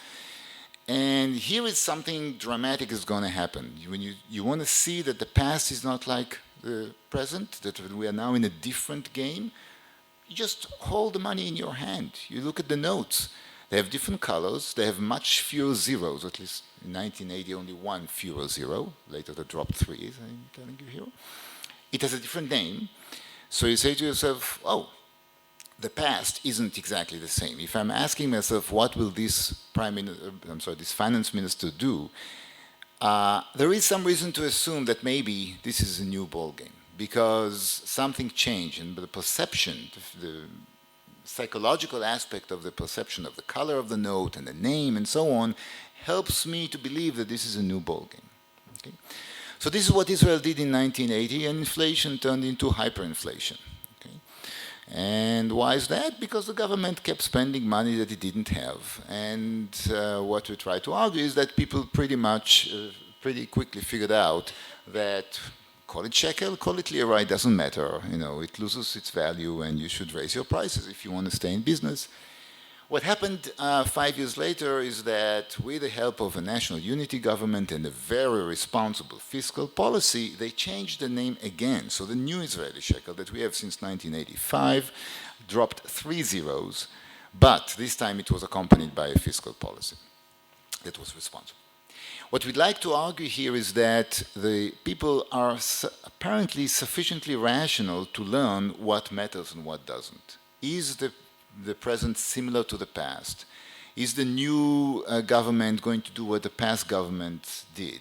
And here is something dramatic is going to happen. When you want to see that the past is not like the present, that we are now in a different game, you just hold the money in your hand. You look at the notes. They have different colors. They have much fewer zeros, at least in 1980, only one fewer zero. Later they dropped 3, as I'm telling you here. It has a different name. So you say to yourself, oh, the past isn't exactly the same. If I'm asking myself, what will this this finance minister do, there is some reason to assume that maybe this is a new ballgame, because something changed, and the perception, the psychological aspect of the perception of the color of the note and the name and so on, helps me to believe that this is a new ballgame. Okay? So this is what Israel did in 1980, and inflation turned into hyperinflation. And why is that? Because the government kept spending money that it didn't have. And what we try to argue is that people pretty quickly figured out that call it shekel, call it lira, it doesn't matter. You know, it loses its value, and you should raise your prices if you want to stay in business. What happened 5 years later is that with the help of a national unity government and a very responsible fiscal policy, they changed the name again. So the new Israeli shekel that we have since 1985 dropped 3 zeros, but this time it was accompanied by a fiscal policy that was responsible. What we'd like to argue here is that the people are apparently sufficiently rational to learn what matters and what doesn't. Is the present similar to the past? Is the new government going to do what the past government did?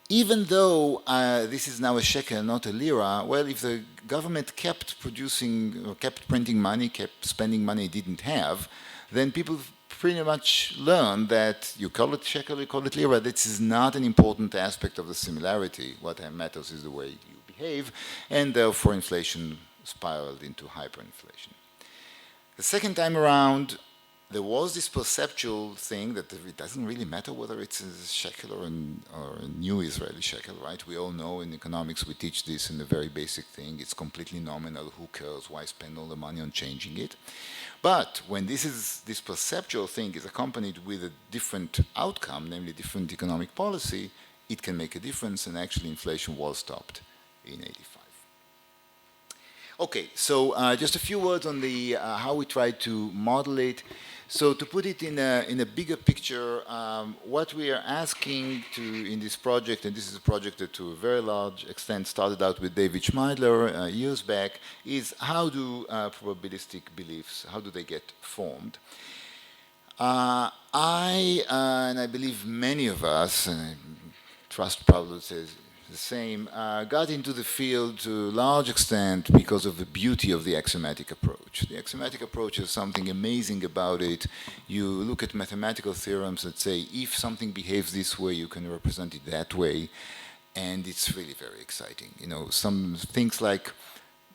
Even though this is now a shekel, not a lira, well, if the government kept producing, or kept printing money, kept spending money it didn't have, then people pretty much learn that you call it shekel, you call it lira, this is not an important aspect of the similarity. What matters is the way you behave, and therefore inflation spiraled into hyperinflation. The second time around, there was this perceptual thing that it doesn't really matter whether it's a shekel or a new Israeli shekel, right? We all know in economics we teach this in a very basic thing. It's completely nominal. Who cares? Why spend all the money on changing it? But when this perceptual thing is accompanied with a different outcome, namely different economic policy, it can make a difference, and actually inflation was stopped in 85. Okay, so just a few words on the how we try to model it. So to put it in a bigger picture, what we are asking in this project, and this is a project that to a very large extent started out with David Schmeidler years back, is how do probabilistic beliefs, how do they get formed? And I believe many of us, and I trust Paolo says the same, got into the field to a large extent because of the beauty of the axiomatic approach. The axiomatic approach has something amazing about it. You look at mathematical theorems that say if something behaves this way, you can represent it that way, and it's really very exciting. You know, some things like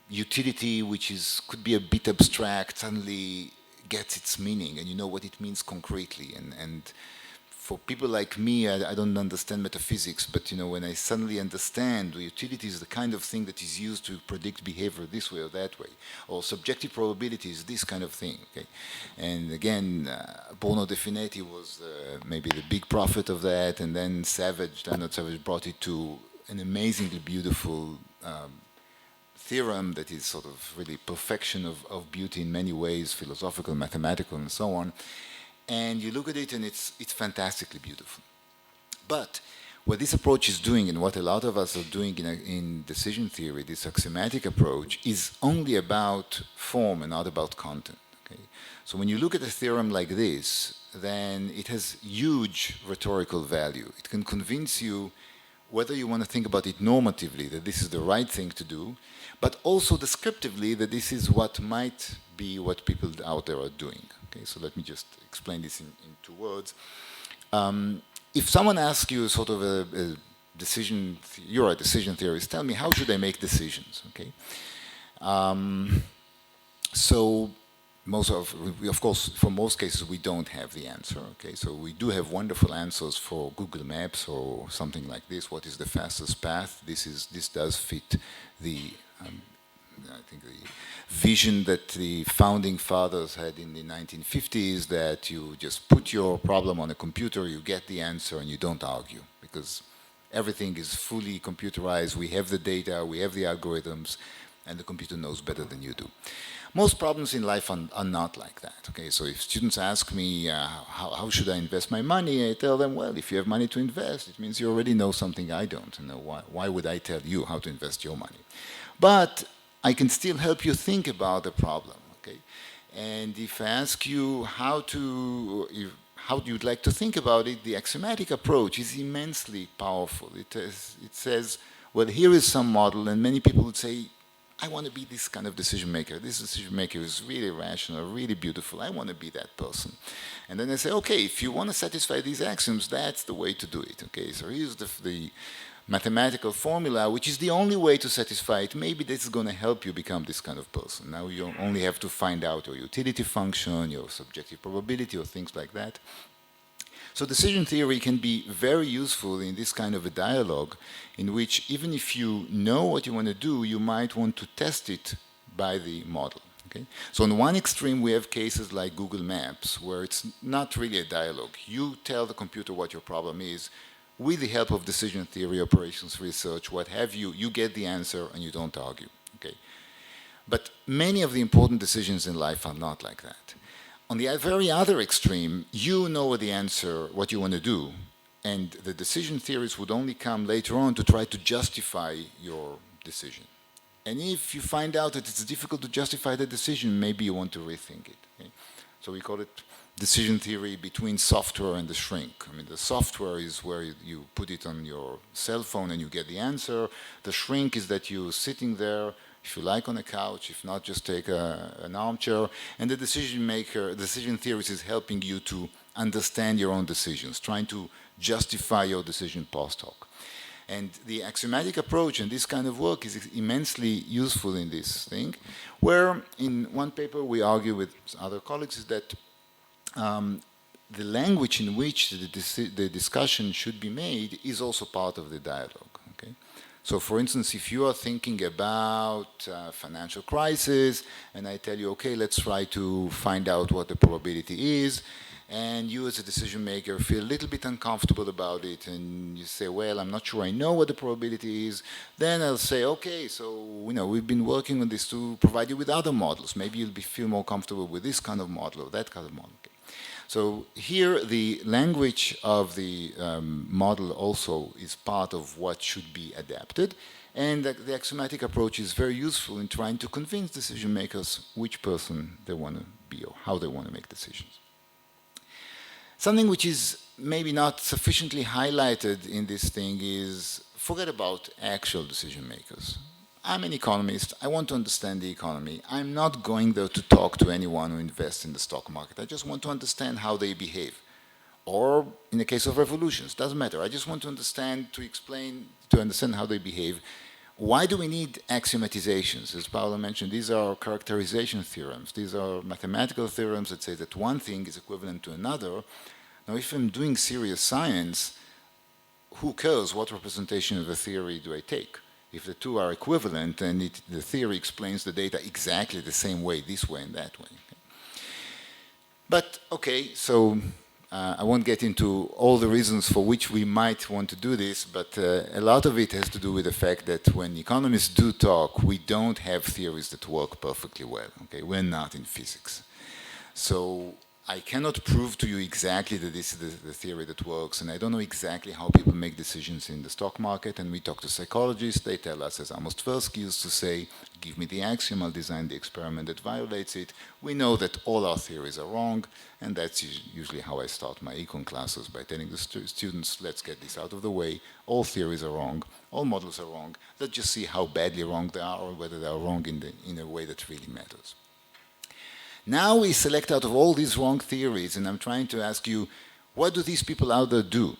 utility, which could be a bit abstract, suddenly gets its meaning, and you know what it means concretely. And for people like me, I don't understand metaphysics, but you know, when I suddenly understand the utility is the kind of thing that is used to predict behavior this way or that way, or subjective probability is this kind of thing. Okay, and again, Bruno De Finetti was maybe the big prophet of that, and then Leonard Savage brought it to an amazingly beautiful theorem that is sort of really perfection of beauty in many ways, philosophical, mathematical, and so on. And you look at it and it's fantastically beautiful. But what this approach is doing, and what a lot of us are doing in decision theory, this axiomatic approach, is only about form and not about content. Okay? So when you look at a theorem like this, then it has huge rhetorical value. It can convince you whether you want to think about it normatively, that this is the right thing to do, but also descriptively that this is what might be what people out there are doing. Okay, so let me just explain this in 2 words. If someone asks you sort of a decision, you're a decision theorist, tell me how should I make decisions, okay? So of course, for most cases, we don't have the answer. Okay, so we do have wonderful answers for Google Maps or something like this. What is the fastest path? This does fit the I think the vision that the founding fathers had in the 1950s, that you just put your problem on a computer, you get the answer, and you don't argue, because everything is fully computerized. We have the data, we have the algorithms, and the computer knows better than you do. Most problems in life are not like that. Okay, so if students ask me how should I invest my money, I tell them, well, if you have money to invest, it means you already know something I don't. You know, why would I tell you how to invest your money? But I can still help you think about the problem. Okay, and if I ask you how you'd like to think about it, the axiomatic approach is immensely powerful. It says, well, here is some model, and many people would say, I want to be this kind of decision maker. This decision maker is really rational, really beautiful. I want to be that person. And then I say, okay, if you want to satisfy these axioms, that's the way to do it. Okay, so here's the mathematical formula, which is the only way to satisfy it. Maybe this is going to help you become this kind of person. Now you only have to find out your utility function, your subjective probability, or things like that. So decision theory can be very useful in this kind of a dialogue, in which even if you know what you want to do, you might want to test it by the model. Okay? So on one extreme, we have cases like Google Maps, where it's not really a dialogue. You tell the computer what your problem is. With the help of decision theory, operations research, what have you, you get the answer and you don't argue. Okay? But many of the important decisions in life are not like that. On the very other extreme, you know the answer, what you want to do, and the decision theories would only come later on to try to justify your decision. And if you find out that it's difficult to justify the decision, maybe you want to rethink it. Okay? So we call it decision theory between software and the shrink. I mean, the software is where you put it on your cell phone and you get the answer. The shrink is that you're sitting there, if you like, on a couch. If not, just take an armchair. And the decision theorist is helping you to understand your own decisions, trying to justify your decision post hoc. And the axiomatic approach and this kind of work is immensely useful in this thing, where in one paper we argue with other colleagues is that the language in which the discussion should be made is also part of the dialogue. Okay? So for instance, if you are thinking about financial crisis, and I tell you, okay, let's try to find out what the probability is, and you as a decision maker feel a little bit uncomfortable about it, and you say, well, I'm not sure I know what the probability is, then I'll say, okay, so we've been working on this to provide you with other models. Maybe you'll feel more comfortable with this kind of model or that kind of model. Okay. So here the language of the model also is part of what should be adapted, and the axiomatic approach is very useful in trying to convince decision makers which person they want to be or how they want to make decisions. Something which is maybe not sufficiently highlighted in this thing is forget about actual decision makers. I'm an economist. I want to understand the economy. I'm not going there to talk to anyone who invests in the stock market. I just want to understand how they behave. Or in the case of revolutions, doesn't matter. I just want to understand, to understand how they behave. Why do we need axiomatizations? As Paolo mentioned, these are characterization theorems. These are mathematical theorems that say that one thing is equivalent to another. Now, if I'm doing serious science, who cares what representation of a theory do I take? If the two are equivalent, then the theory explains the data exactly the same way, this way and that way. Okay? But, okay, so I won't get into all the reasons for which we might want to do this, but a lot of it has to do with the fact that when economists do talk, we don't have theories that work perfectly well. Okay? We're not in physics. So I cannot prove to you exactly that this is the theory that works, and I don't know exactly how people make decisions in the stock market, and we talk to psychologists. They tell us, as Amos Tversky used to say, give me the axiom, I'll design the experiment that violates it. We know that all our theories are wrong, and that's usually how I start my econ classes, by telling the students, let's get this out of the way. All theories are wrong, all models are wrong. Let's just see how badly wrong they are, or whether they are wrong in a way that really matters. Now we select out of all these wrong theories, and I'm trying to ask you, what do these people out there do?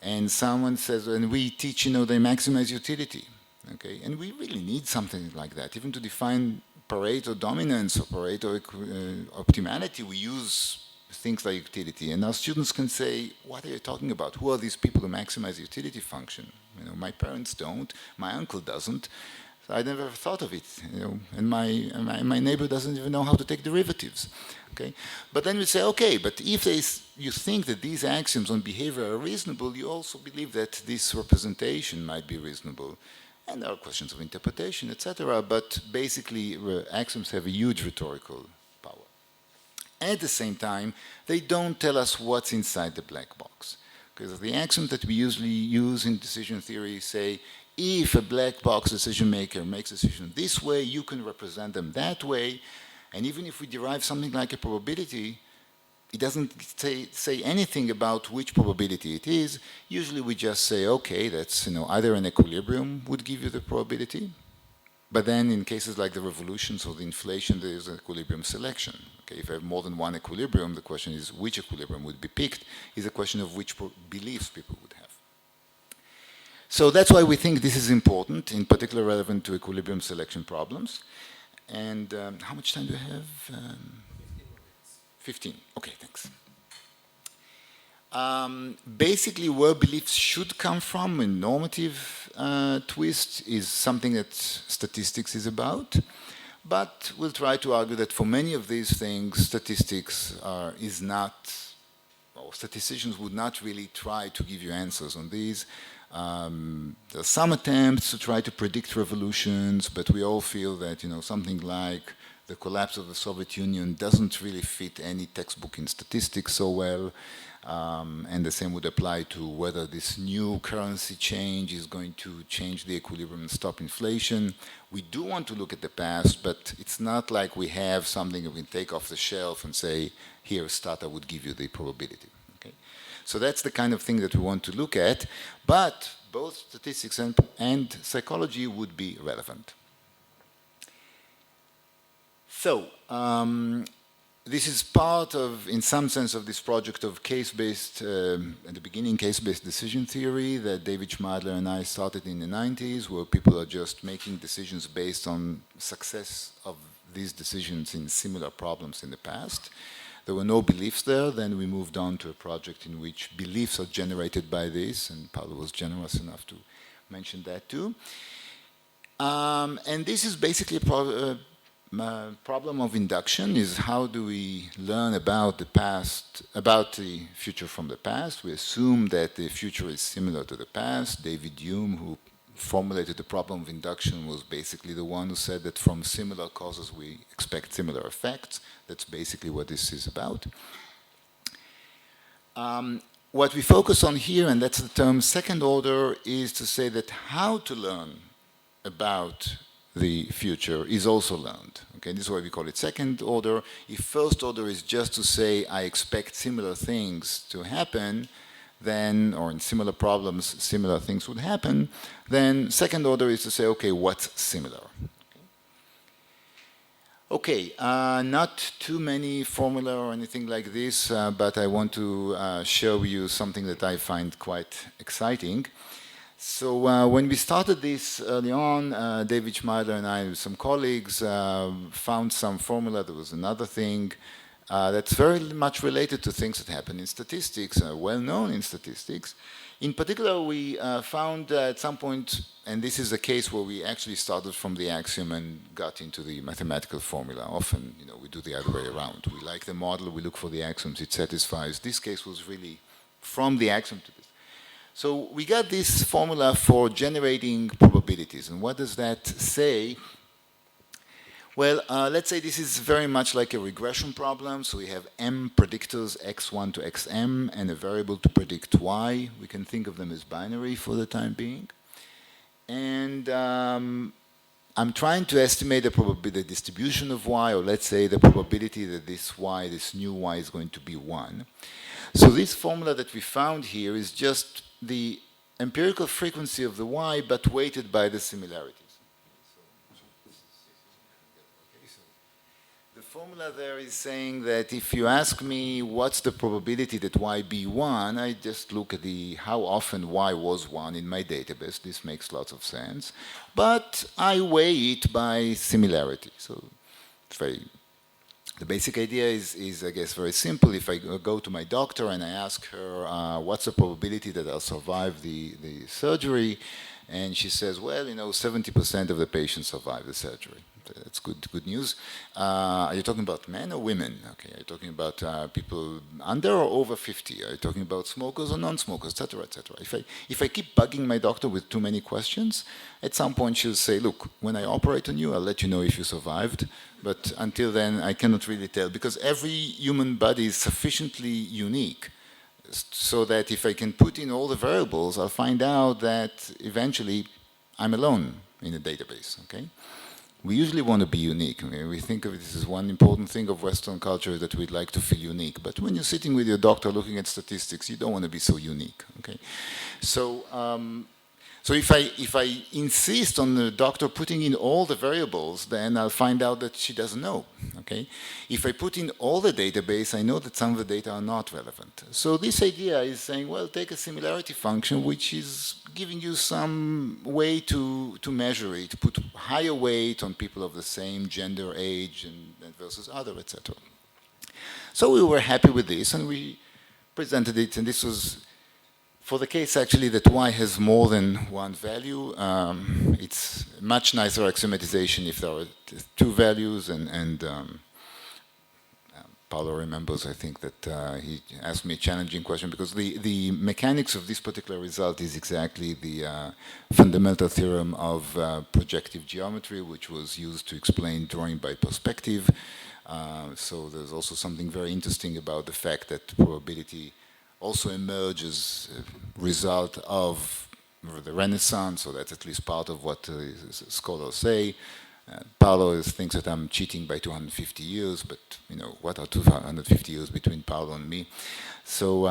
And someone says, and we teach, they maximize utility. Okay, and we really need something like that. Even to define Pareto dominance or Pareto optimality, we use things like utility. And our students can say, what are you talking about? Who are these people who maximize the utility function? You know, my parents don't, my uncle doesn't. So I never thought of it, you know, and my neighbor doesn't even know how to take derivatives. Okay? But then we say, okay, but if you think that these axioms on behavior are reasonable, you also believe that this representation might be reasonable. And there are questions of interpretation, etc. But basically, axioms have a huge rhetorical power. At the same time, they don't tell us what's inside the black box. Because the axioms that we usually use in decision theory say, if a black box decision maker makes a decision this way, you can represent them that way. And even if we derive something like a probability, it doesn't say anything about which probability it is. Usually we just say, okay, that's, you know, either an equilibrium would give you the probability, but then in cases like the revolutions or the inflation, there is an equilibrium selection. Okay, if I have more than one equilibrium, the question is which equilibrium would be picked is a question of which beliefs people would have. So that's why we think this is important, in particular relevant to equilibrium selection problems. And how much time do I have? 15. Okay, thanks. Basically, where beliefs should come from, a normative twist, is something that statistics is about. But we'll try to argue that for many of these things, statistics is not, or statisticians would not really try to give you answers on these. There are some attempts to try to predict revolutions, but we all feel that, you know, something like the collapse of the Soviet Union doesn't really fit any textbook in statistics so well, and the same would apply to whether this new currency change is going to change the equilibrium and stop inflation. We do want to look at the past, but it's not like we have something that we can take off the shelf and say, here, Stata would give you the probability. Okay? So that's the kind of thing that we want to look at, but both statistics and psychology would be relevant. So, this is part of, in some sense, of this project of case-based, at the beginning, case-based decision theory that David Schmadler and I started in the 90s, where people are just making decisions based on success of these decisions in similar problems in the past. There were no beliefs there. Then we moved on to a project in which beliefs are generated by this, and Paolo was generous enough to mention that too. And this is basically a problem of induction, is how do we learn about the past, about the future from the past. We assume that the future is similar to the past. David Hume, who formulated the problem of induction, was basically the one who said that from similar causes we expect similar effects. That's basically what this is about. What we focus on here, and that's the term second order, is to say that how to learn about the future is also learned. Okay, this is why we call it second order. If first order is just to say I expect similar things to happen, then, or in similar problems, similar things would happen, then second order is to say, okay, what's similar? Okay, not too many formula or anything like this, but I want to show you something that I find quite exciting. So when we started this early on, David Schmadler and I, with some colleagues, found some formula. There was another thing that's very much related to things that happen in statistics, well known in statistics. In particular, we found at some point, and this is a case where we actually started from the axiom and got into the mathematical formula. Often, you know, we do the other way around. We like the model, we look for the axioms it satisfies. This case was really from the axiom to this. So we got this formula for generating probabilities. And what does that say? Well, let's say this is very much like a regression problem. So we have m predictors, x1 to xm, and a variable to predict y. We can think of them as binary for the time being. And I'm trying to estimate the distribution of y, or let's say the probability that this y, this new y, is going to be 1. So this formula that we found here is just the empirical frequency of the y, but weighted by the similarities. The The formula there is saying that if you ask me what's the probability that y be 1, I just look at how often y was 1 in my database. This makes lots of sense. But I weigh it by similarity. So it's the basic idea is, I guess, very simple. If I go to my doctor and I ask her what's the probability that I'll survive the surgery, and she says, well, 70% of the patients survive the surgery. That's good news. Are you talking about men or women? Okay. Are you talking about people under or over 50? Are you talking about smokers or non-smokers, etc., etc.? If I keep bugging my doctor with too many questions, at some point she'll say, look, when I operate on you, I'll let you know if you survived. But until then, I cannot really tell, because every human body is sufficiently unique so that if I can put in all the variables, I'll find out that eventually I'm alone in a database. Okay. We usually want to be unique. Okay? We think of it as one important thing of Western culture, that we'd like to feel unique. But when you're sitting with your doctor looking at statistics, you don't want to be so unique. Okay? So if I insist on the doctor putting in all the variables, then I'll find out that she doesn't know. Okay? If I put in all the database, I know that some of the data are not relevant. So this idea is saying, well, take a similarity function, which is giving you some way to measure it, put higher weight on people of the same gender, age, and versus other, etc. So we were happy with this, and we presented it, and this was for the case actually that y has more than one value. It's much nicer axiomatization if there are two values, and Paolo remembers, I think, that he asked me a challenging question, because the mechanics of this particular result is exactly the fundamental theorem of projective geometry, which was used to explain drawing by perspective. So there's also something very interesting about the fact that probability also emerges a result of the Renaissance, so that's at least part of what scholars say. Paolo thinks that I'm cheating by 250 years, but what are 250 years between Paolo and me? So,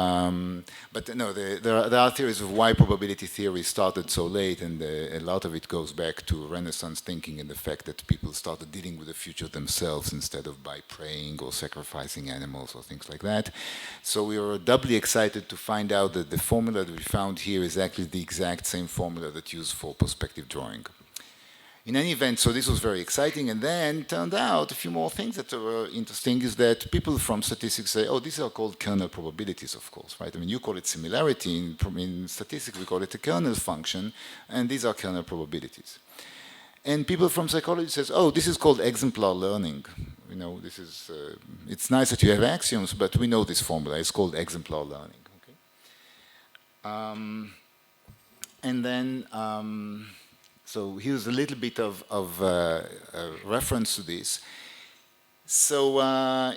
but no, there are theories of why probability theory started so late, and a lot of it goes back to Renaissance thinking and the fact that people started dealing with the future themselves instead of by praying or sacrificing animals or things like that. So we were doubly excited to find out that the formula that we found here is actually the exact same formula that's used for perspective drawing. In any event, so this was very exciting, and then turned out a few more things that were interesting is that people from statistics say, oh, these are called kernel probabilities, of course, right? I mean, you call it similarity. In statistics, we call it a kernel function, and these are kernel probabilities. And people from psychology says, oh, this is called exemplar learning. This is, it's nice that you have axioms, but we know this formula. It's called exemplar learning. Okay? And then, so here's a little bit of reference to this. So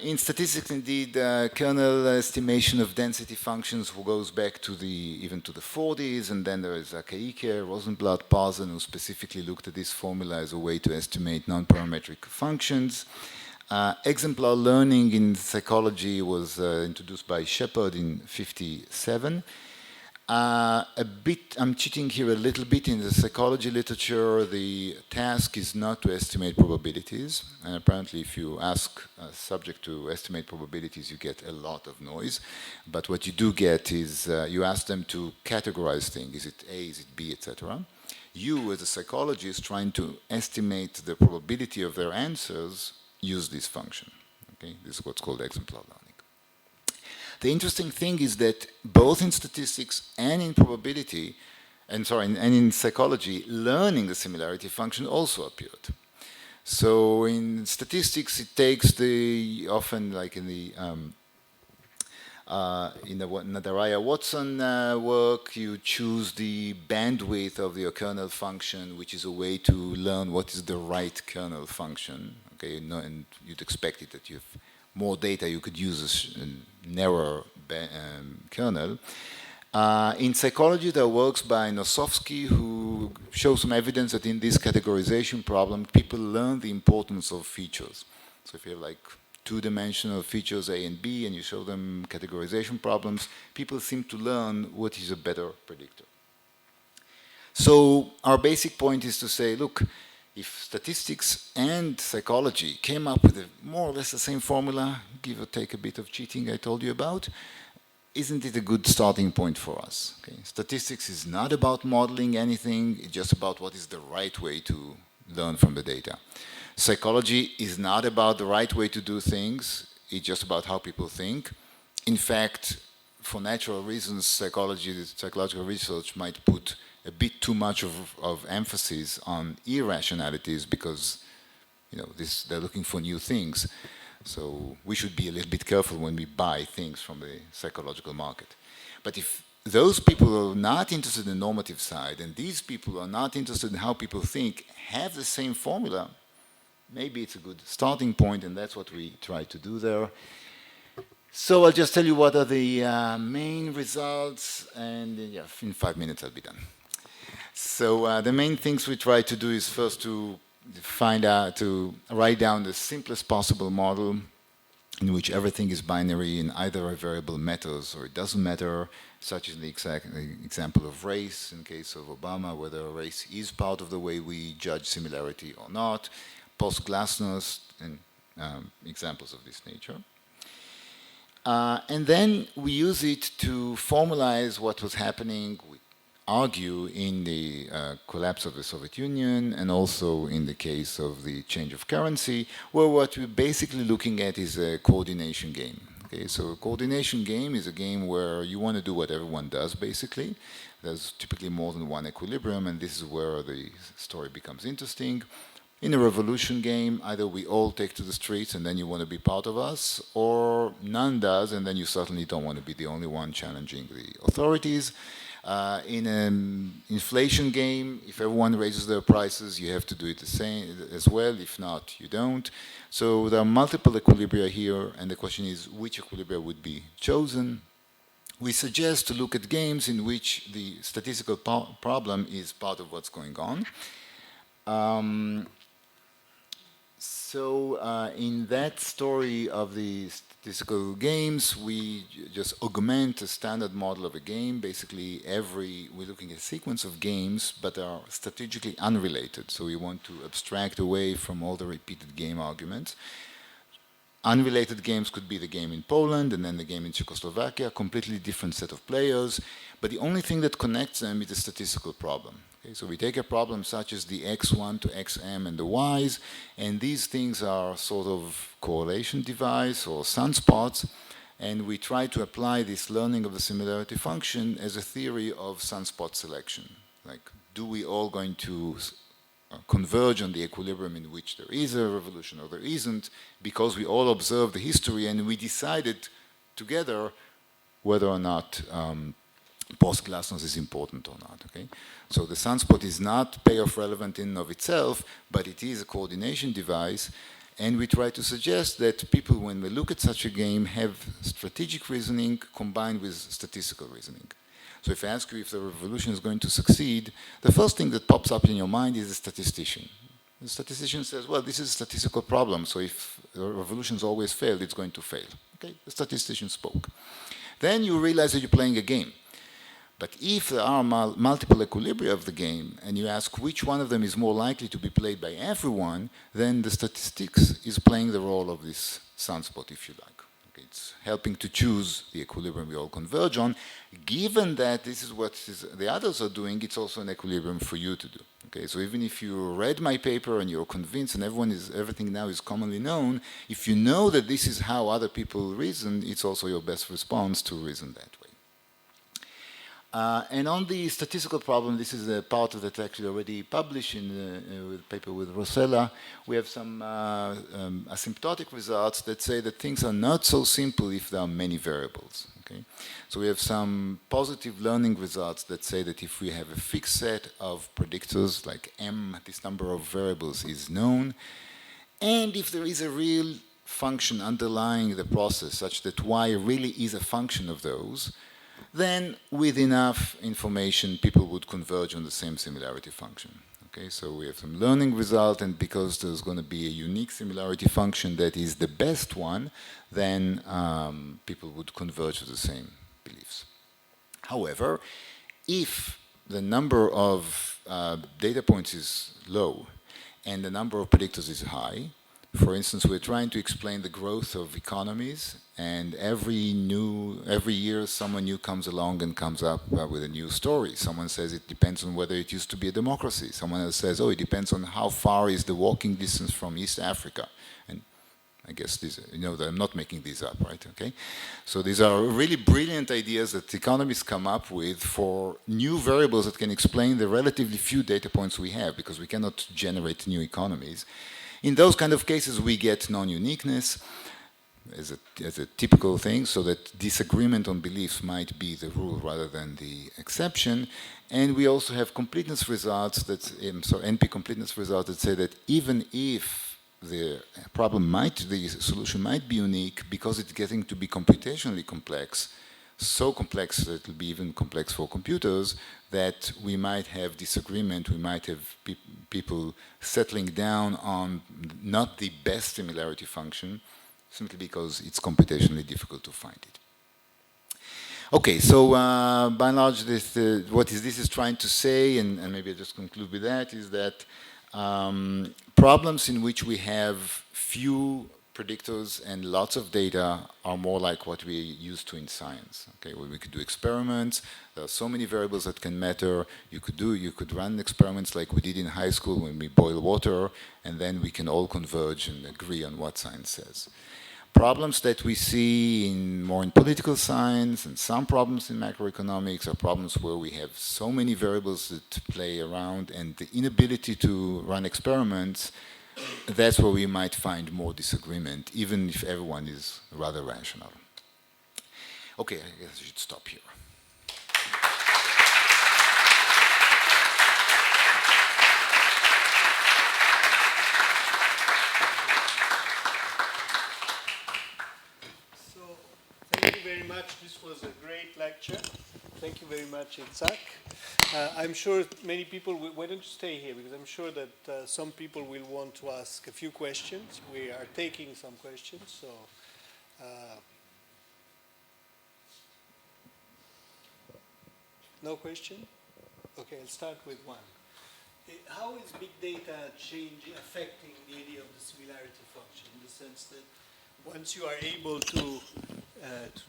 in statistics, indeed, kernel estimation of density functions goes back to even to the 40s, and then there is HEC, Rosenblatt, Parson, who specifically looked at this formula as a way to estimate non-parametric functions. Exemplar learning in psychology was introduced by Shepard in '57. I'm cheating here a little bit. In the psychology literature, the task is not to estimate probabilities. And apparently, if you ask a subject to estimate probabilities, you get a lot of noise. But what you do get is you ask them to categorize things. Is it A, is it B, etc. You, as a psychologist, trying to estimate the probability of their answers, use this function. Okay? This is what's called exemplar learning. The interesting thing is that both in statistics and in probability, and in psychology, learning the similarity function also appeared. So in statistics, it takes often like in the Nadaraya-Watson work, you choose the bandwidth of your kernel function, which is a way to learn what is the right kernel function. Okay, and you'd expect it that you have more data, you could use a narrower kernel. In psychology, there are works by Nosovsky who show some evidence that in this categorization problem, people learn the importance of features. So if you have like two-dimensional features A and B, and you show them categorization problems, people seem to learn what is a better predictor. So our basic point is to say, look, if statistics and psychology came up with more or less the same formula, give or take a bit of cheating I told you about, isn't it a good starting point for us? Okay? Statistics is not about modeling anything, it's just about what is the right way to learn from the data. Psychology is not about the right way to do things, it's just about how people think. In fact, for natural reasons, psychological research might put a bit too much of emphasis on irrationalities because they're looking for new things. So we should be a little bit careful when we buy things from the psychological market. But if those people are not interested in the normative side, and these people are not interested in how people think, have the same formula, maybe it's a good starting point, and that's what we try to do there. So I'll just tell you what are the main results, and in 5 minutes I'll be done. So the main things we try to do is first to write down the simplest possible model in which everything is binary and either a variable matters or it doesn't matter, such as the example of race in case of Obama, whether race is part of the way we judge similarity or not, post-Glasnost, and examples of this nature. And then we use it to formalize what was happening, we argue in the collapse of the Soviet Union and also in the case of the change of currency, where what we're basically looking at is a coordination game. Okay, so a coordination game is a game where you want to do what everyone does, basically. There's typically more than one equilibrium, and this is where the story becomes interesting. In a revolution game, either we all take to the streets and then you want to be part of us, or none does, and then you certainly don't want to be the only one challenging the authorities. In an inflation game, if everyone raises their prices, you have to do it the same as well. If not, you don't. So there are multiple equilibria here, and the question is which equilibria would be chosen. We suggest to look at games in which the statistical problem is part of what's going on. In that story of the statistical games, we just augment a standard model of a game. Basically, we're looking at a sequence of games, but are strategically unrelated. So we want to abstract away from all the repeated game arguments. Unrelated games could be the game in Poland and then the game in Czechoslovakia, completely different set of players. But the only thing that connects them is a statistical problem. Okay, so we take a problem such as the x1 to xm and the y's, and these things are sort of correlation device or sunspots, and we try to apply this learning of the similarity function as a theory of sunspot selection. Like, do we all going to converge on the equilibrium in which there is a revolution or there isn't, because we all observe the history and we decided together whether or not post-Glasnost is important or not. Okay? So the sunspot is not payoff relevant in and of itself, but it is a coordination device, and we try to suggest that people, when they look at such a game, have strategic reasoning combined with statistical reasoning. So if I ask you if the revolution is going to succeed, the first thing that pops up in your mind is a statistician. The statistician says, well, this is a statistical problem, so if the revolutions always fail, it's going to fail. Okay? The statistician spoke. Then you realize that you're playing a game. But if there are multiple equilibria of the game, and you ask which one of them is more likely to be played by everyone, then the statistics is playing the role of this sunspot, if you like. Okay, it's helping to choose the equilibrium we all converge on. Given that this is what the others are doing, it's also an equilibrium for you to do. Okay, so even if you read my paper and you're convinced and everything now is commonly known, if you know that this is how other people reason, it's also your best response to reason that way. And on the statistical problem, this is a part of that actually already published in the paper with Rosella. We have some asymptotic results that say that things are not so simple if there are many variables. Okay? So we have some positive learning results that say that if we have a fixed set of predictors, like m, this number of variables is known, and if there is a real function underlying the process such that y really is a function of those, then with enough information, people would converge on the same similarity function. Okay, so we have some learning result, and because there's going to be a unique similarity function that is the best one, then people would converge to the same beliefs. However, if the number of data points is low, and the number of predictors is high. For instance, we're trying to explain the growth of economies, and every year someone new comes along and comes up with a new story. Someone says it depends on whether it used to be a democracy. Someone else says, oh, it depends on how far is the walking distance from East Africa. And I guess these, that I'm not making these up, right? Okay, so these are really brilliant ideas that economists come up with for new variables that can explain the relatively few data points we have, because we cannot generate new economies. In those kind of cases, we get non-uniqueness as a typical thing, so that disagreement on beliefs might be the rule rather than the exception. And we also have completeness results NP completeness results that say that even if the solution might be unique, because it's getting to be computationally complex, so complex that it will be even complex for computers, that we might have disagreement, we might have people settling down on not the best similarity function, simply because it's computationally difficult to find it. Okay, so by and large, this is trying to say, and maybe I'll just conclude with that, is that problems in which we have few predictors and lots of data are more like what we're used to in science. Okay, where we could do experiments. There are so many variables that can matter. You could run experiments like we did in high school when we boil water, and then we can all converge and agree on what science says. Problems that we see more in political science and some problems in macroeconomics are problems where we have so many variables that play around, and the inability to run experiments, that's where we might find more disagreement, even if everyone is rather rational. Okay, I guess I should stop here. So, thank you very much. This was a great lecture. Thank you very much, Itzhak. I'm sure many people, why don't you stay here, because I'm sure that some people will want to ask a few questions. We are taking some questions, so. No question? Okay, I'll start with one. How is big data affecting the idea of the similarity function, in the sense that once you are able to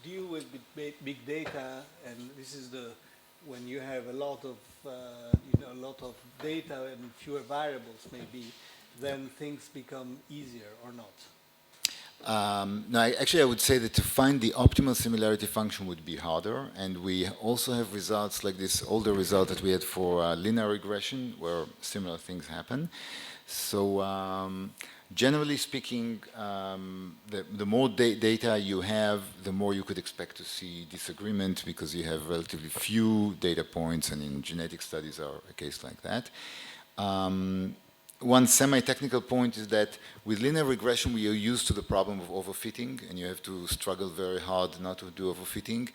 deal with big data, and this is when you have a lot of data and fewer variables, maybe, then things become easier or not? No, actually, I would say that to find the optimal similarity function would be harder, and we also have results like this older result that we had for linear regression, where similar things happen. So, generally speaking, the more data you have, the more you could expect to see disagreement, because you have relatively few data points, and in genetic studies are a case like that. One semi-technical point is that with linear regression, we are used to the problem of overfitting, and you have to struggle very hard not to do overfitting.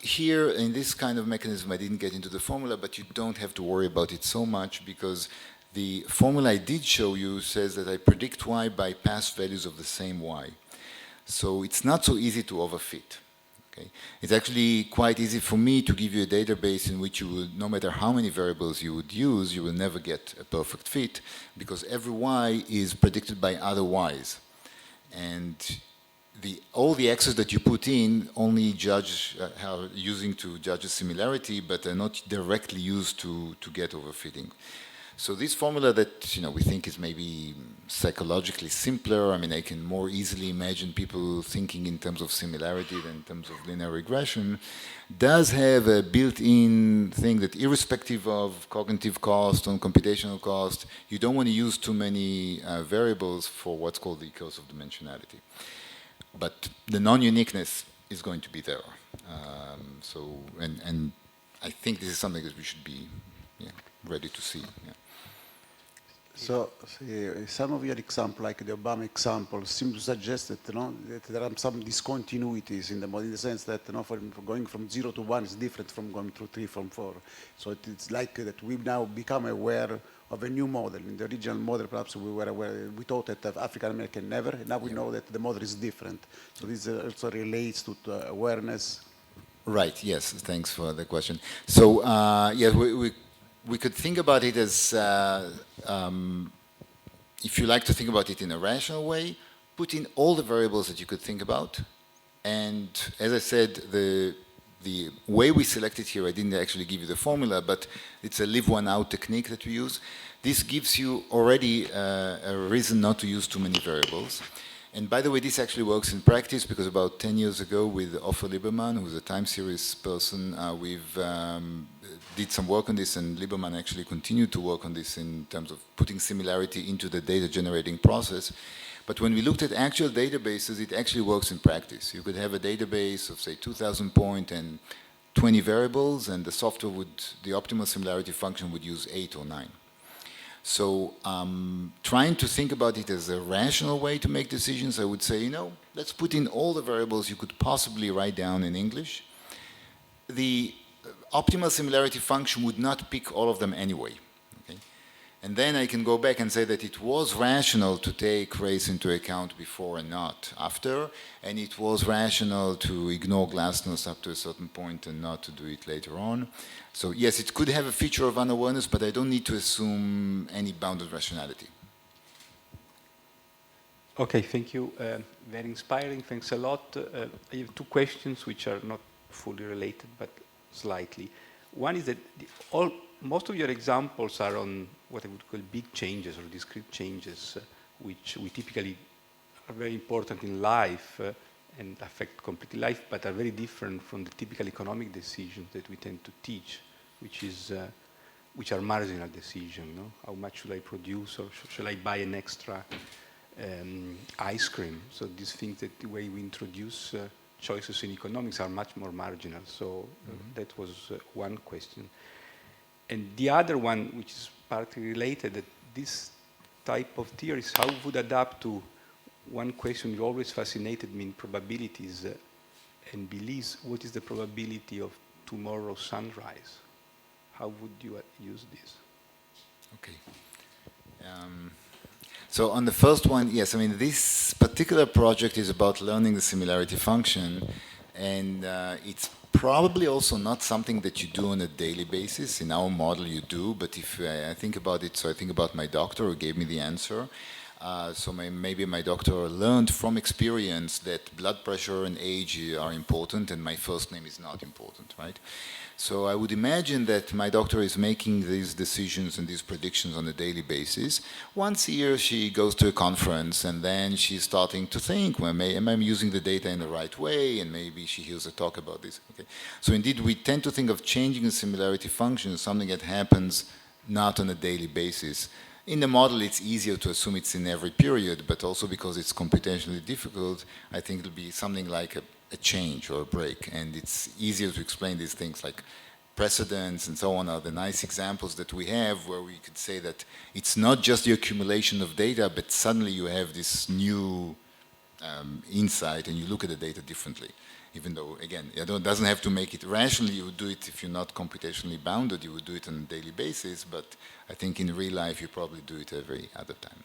Here, in this kind of mechanism, I didn't get into the formula, but you don't have to worry about it so much, because the formula I did show you says that I predict y by past values of the same y. So it's not so easy to overfit. Okay? It's actually quite easy for me to give you a database in which you would, no matter how many variables you would use, you will never get a perfect fit, because every y is predicted by other y's. And all the x's that you put in only using to judge a similarity, but are not directly used to get overfitting. So this formula that we think is maybe psychologically simpler, I mean, I can more easily imagine people thinking in terms of similarity than in terms of linear regression, does have a built-in thing that irrespective of cognitive cost and computational cost, you don't want to use too many variables for what's called the curse of dimensionality. But the non-uniqueness is going to be there. And I think this is something that we should be ready to see. Yeah. So some of your examples, like the Obama example, seem to suggest that, that there are some discontinuities in the model, in the sense that for going from 0 to 1 is different from going through 3 from 4. So it's like that we now become aware of a new model. In the original model, perhaps we were aware, we thought that African American never, and now we know that the model is different. So this also relates to awareness. Right. Yes. Thanks for the question. So we could think about it as if you like to think about it in a rational way, put in all the variables that you could think about. And as I said, the way we selected here, I didn't actually give you the formula, but it's a leave one out technique that we use. This gives you already a reason not to use too many variables. And by the way, this actually works in practice because about 10 years ago with Ofer Lieberman, who's a time series person, we've did some work on this, and Lieberman actually continued to work on this in terms of putting similarity into the data generating process. But when we looked at actual databases, it actually works in practice. You could have a database of, say, 2,000 point and 20 variables, and the software would, the optimal similarity function would use 8 or 9. So trying to think about it as a rational way to make decisions, I would say, you know, let's put in all the variables you could possibly write down in English. The optimal similarity function would not pick all of them anyway. And then I can go back and say that it was rational to take race into account before and not after, and it was rational to ignore glassness up to a certain point and not to do it later on. So yes, it could have a feature of unawareness, but I don't need to assume any bounded rationality. Okay, thank you. Very inspiring, thanks a lot. I have two questions which are not fully related, but slightly. One is that most of your examples are on what I would call big changes or discrete changes, which we typically are very important in life and affect completely life, but are very different from the typical economic decisions that we tend to teach, which are marginal decisions. No? How much should I produce, or shall I buy an extra ice cream? So these things, that the way we introduce choices in economics are much more marginal. So that was one question. And the other one, which is partly related, that this type of theories, how would adapt to one question that always fascinated me in probabilities and beliefs. What is the probability of tomorrow's sunrise? How would you use this? Okay. So on the first one, yes, I mean, this particular project is about learning the similarity function, and it's probably also not something that you do on a daily basis. In our model you do, but if I think about it, so I think about my doctor who gave me the answer. So maybe my doctor learned from experience that blood pressure and age are important and my first name is not important, right? So I would imagine that my doctor is making these decisions and these predictions on a daily basis. Once a year she goes to a conference and then she's starting to think, well, am I using the data in the right way? And maybe she hears a talk about this. Okay. So indeed we tend to think of changing the similarity function as something that happens not on a daily basis. In the model it's easier to assume it's in every period, but also because it's computationally difficult, I think it'll be something like a change or a break, and it's easier to explain these things like precedents and so on are the nice examples that we have where we could say that it's not just the accumulation of data, but suddenly you have this new insight and you look at the data differently. Even though, again, it doesn't have to make it rationally, you would do it if you're not computationally bounded, you would do it on a daily basis, but I think in real life you probably do it every other time.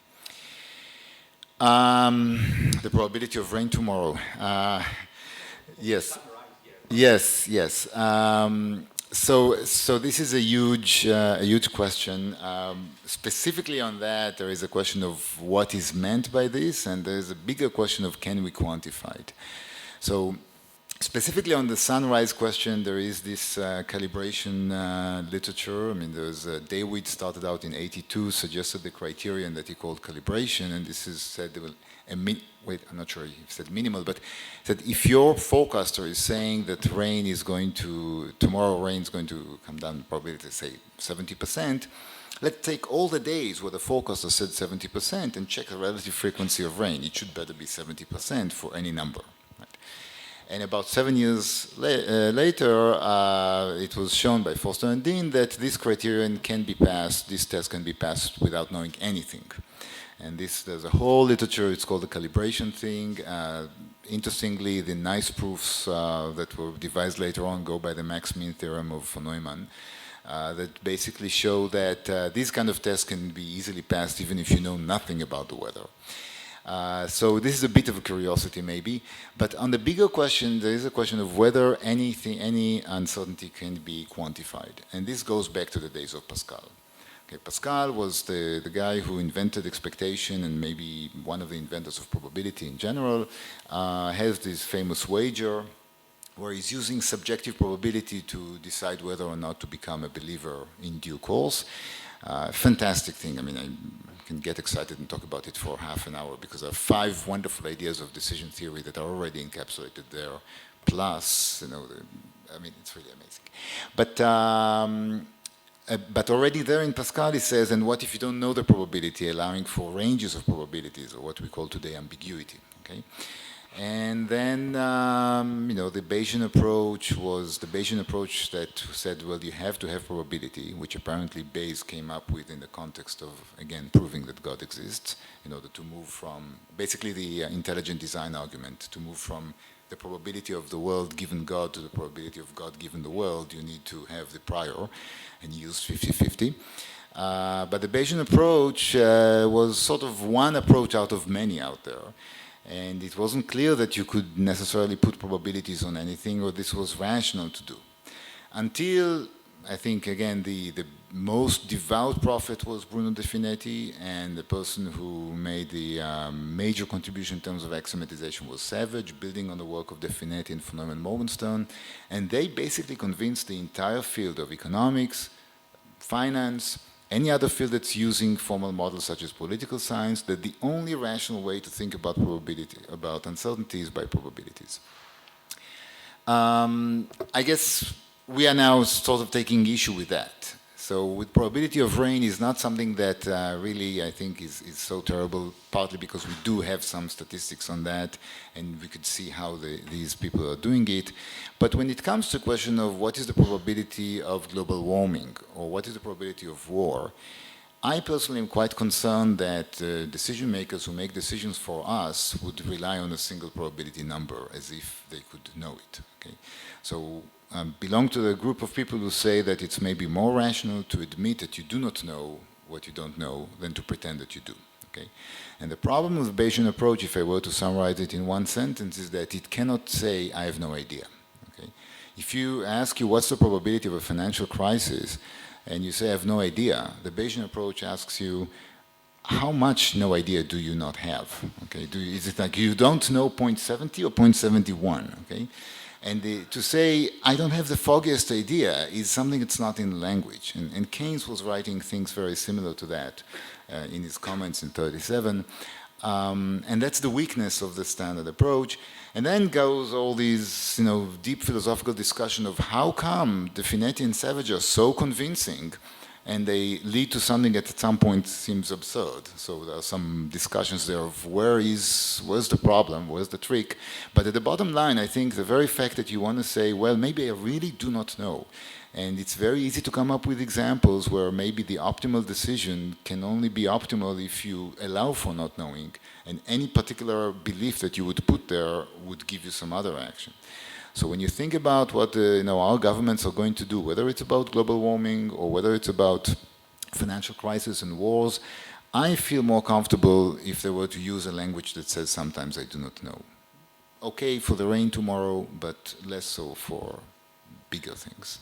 The probability of rain tomorrow. Yes. Yes. So this is a huge question. Specifically on that, there is a question of what is meant by this, and there is a bigger question of can we quantify it. So specifically on the sunrise question, there is this calibration literature. I mean, there's David started out in '82, suggested the criterion that he called calibration, and this is said there will I'm not sure if he said minimal, but that if your forecaster is saying that tomorrow rain is going to come down probably, let's say, 70%, let's take all the days where the forecaster said 70% and check the relative frequency of rain. It should better be 70% for any number. Right? And about 7 years later, it was shown by Forster and Dean that this criterion can be passed, this test can be passed without knowing anything. And there's a whole literature, it's called the calibration thing. Interestingly, the nice proofs that were devised later on go by the max-mean theorem of von Neumann that basically show that these kind of tests can be easily passed even if you know nothing about the weather. So this is a bit of a curiosity maybe, but on the bigger question, there is a question of whether any uncertainty can be quantified. And this goes back to the days of Pascal. Okay, Pascal was the guy who invented expectation and maybe one of the inventors of probability in general, has this famous wager where he's using subjective probability to decide whether or not to become a believer in due course. Fantastic thing. I mean, I can get excited and talk about it for half an hour because there are 5 wonderful ideas of decision theory that are already encapsulated there. Plus, I mean, it's really amazing. But already there in Pascal it says, and what if you don't know the probability, allowing for ranges of probabilities, or what we call today ambiguity, okay? And then, the Bayesian approach was the Bayesian approach that said, well, you have to have probability, which apparently Bayes came up with in the context of, again, proving that God exists, in order to move from, basically the intelligent design argument, to move from the probability of the world given God to the probability of God given the world, you need to have the prior, and use 50-50. But the Bayesian approach was sort of one approach out of many out there. And it wasn't clear that you could necessarily put probabilities on anything or this was rational to do. Until, I think, again, the most devout prophet was Bruno De Finetti, and the person who made the major contribution in terms of axiomatization was Savage, building on the work of De Finetti and von Neumann Morgenstern. And they basically convinced the entire field of economics, finance, any other field that's using formal models such as political science, that the only rational way to think about probability, about uncertainty, is by probabilities. I guess we are now sort of taking issue with that. So with probability of rain is not something that really I think is so terrible, partly because we do have some statistics on that and we could see how these people are doing it. But when it comes to the question of what is the probability of global warming or what is the probability of war, I personally am quite concerned that decision makers who make decisions for us would rely on a single probability number as if they could know it. Okay? So belong to the group of people who say that it's maybe more rational to admit that you do not know what you don't know than to pretend that you do. Okay? And the problem with the Bayesian approach, if I were to summarize it in one sentence, is that it cannot say, I have no idea. Okay? If you ask you what's the probability of a financial crisis, and you say, I have no idea, the Bayesian approach asks you, how much no idea do you not have? Okay? Is it like you don't know 0.70 or 0.71? Okay? And to say, I don't have the foggiest idea, is something that's not in language. And Keynes was writing things very similar to that in his comments in 37. And that's the weakness of the standard approach. And then goes all these, deep philosophical discussion of how come De Finetti and Savage are so convincing and they lead to something that at some point seems absurd. So there are some discussions there of where's the problem, where's the trick. But at the bottom line, I think the very fact that you want to say, well, maybe I really do not know. And it's very easy to come up with examples where maybe the optimal decision can only be optimal if you allow for not knowing. And any particular belief that you would put there would give you some other action. So when you think about what our governments are going to do, whether it's about global warming or whether it's about financial crisis and wars, I feel more comfortable if they were to use a language that says sometimes I do not know. Okay for the rain tomorrow, but less so for bigger things.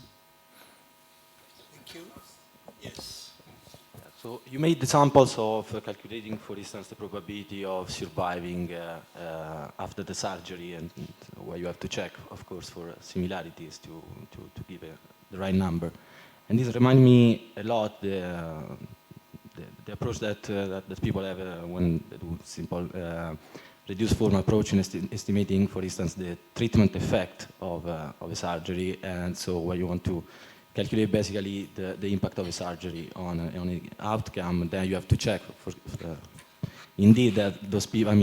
Thank you. Yes. So you made examples of calculating, for instance, the probability of surviving after the surgery, and where you have to check, of course, for similarities to give the right number. And this reminds me a lot the approach that people have when they do simple reduced form approach in estimating, for instance, the treatment effect of a surgery, and so where you want to calculate basically the impact of a surgery on an outcome. Then you have to check for indeed that those people,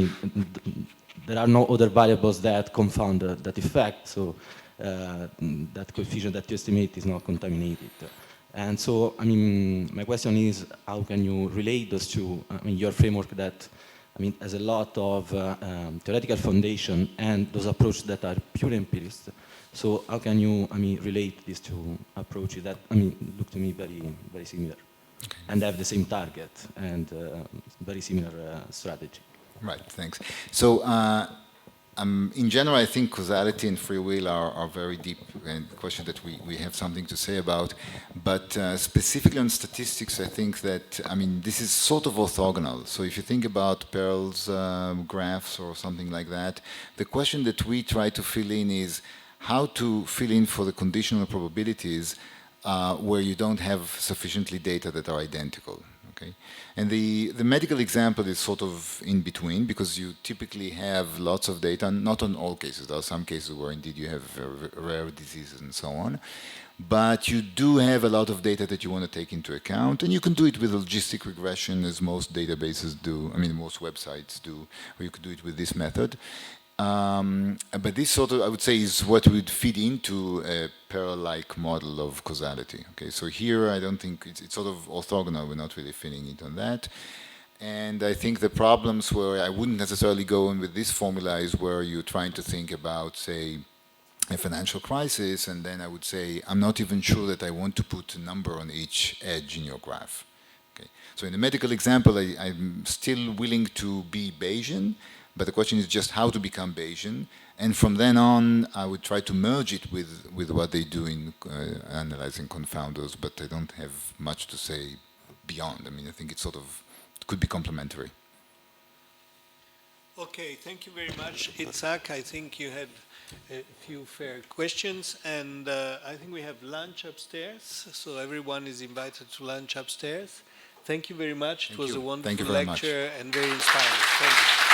there are no other variables that confound that effect, so that coefficient that you estimate is not contaminated. And so, my question is, how can you relate those two? Your framework that, has a lot of theoretical foundation and those approaches that are pure empirist. So how can you, relate these two approaches that, look to me very, very similar, okay, and have the same target and very similar strategy? Right, thanks. So in general, I think causality and free will are very deep and question that we have something to say about. But specifically on statistics, I think that, I mean, this is sort of orthogonal. So if you think about Pearl's graphs or something like that, the question that we try to fill in is how to fill in for the conditional probabilities where you don't have sufficiently data that are identical. Okay? And the medical example is sort of in between because you typically have lots of data, not on all cases. There are some cases where indeed you have rare diseases and so on. But you do have a lot of data that you want to take into account, and you can do it with logistic regression as most databases do, I mean most websites do, or you could do it with this method. But this sort of, I would say, is what would feed into a Pearl-like model of causality. Okay, so here I don't think it's sort of orthogonal. We're not really fitting it on that. And I think the problems where I wouldn't necessarily go in with this formula is where you're trying to think about, say, a financial crisis, and then I would say, I'm not even sure that I want to put a number on each edge in your graph. Okay, so in the medical example, I'm still willing to be Bayesian, but the question is just how to become Bayesian. And from then on, I would try to merge it with what they do in analyzing confounders, but I don't have much to say beyond. I mean, I think it sort of could be complementary. Okay, thank you very much, Itzhak. I think you had a few fair questions, and I think we have lunch upstairs, so everyone is invited to lunch upstairs. Thank you very much. It was a wonderful lecture and very inspiring. Thank you.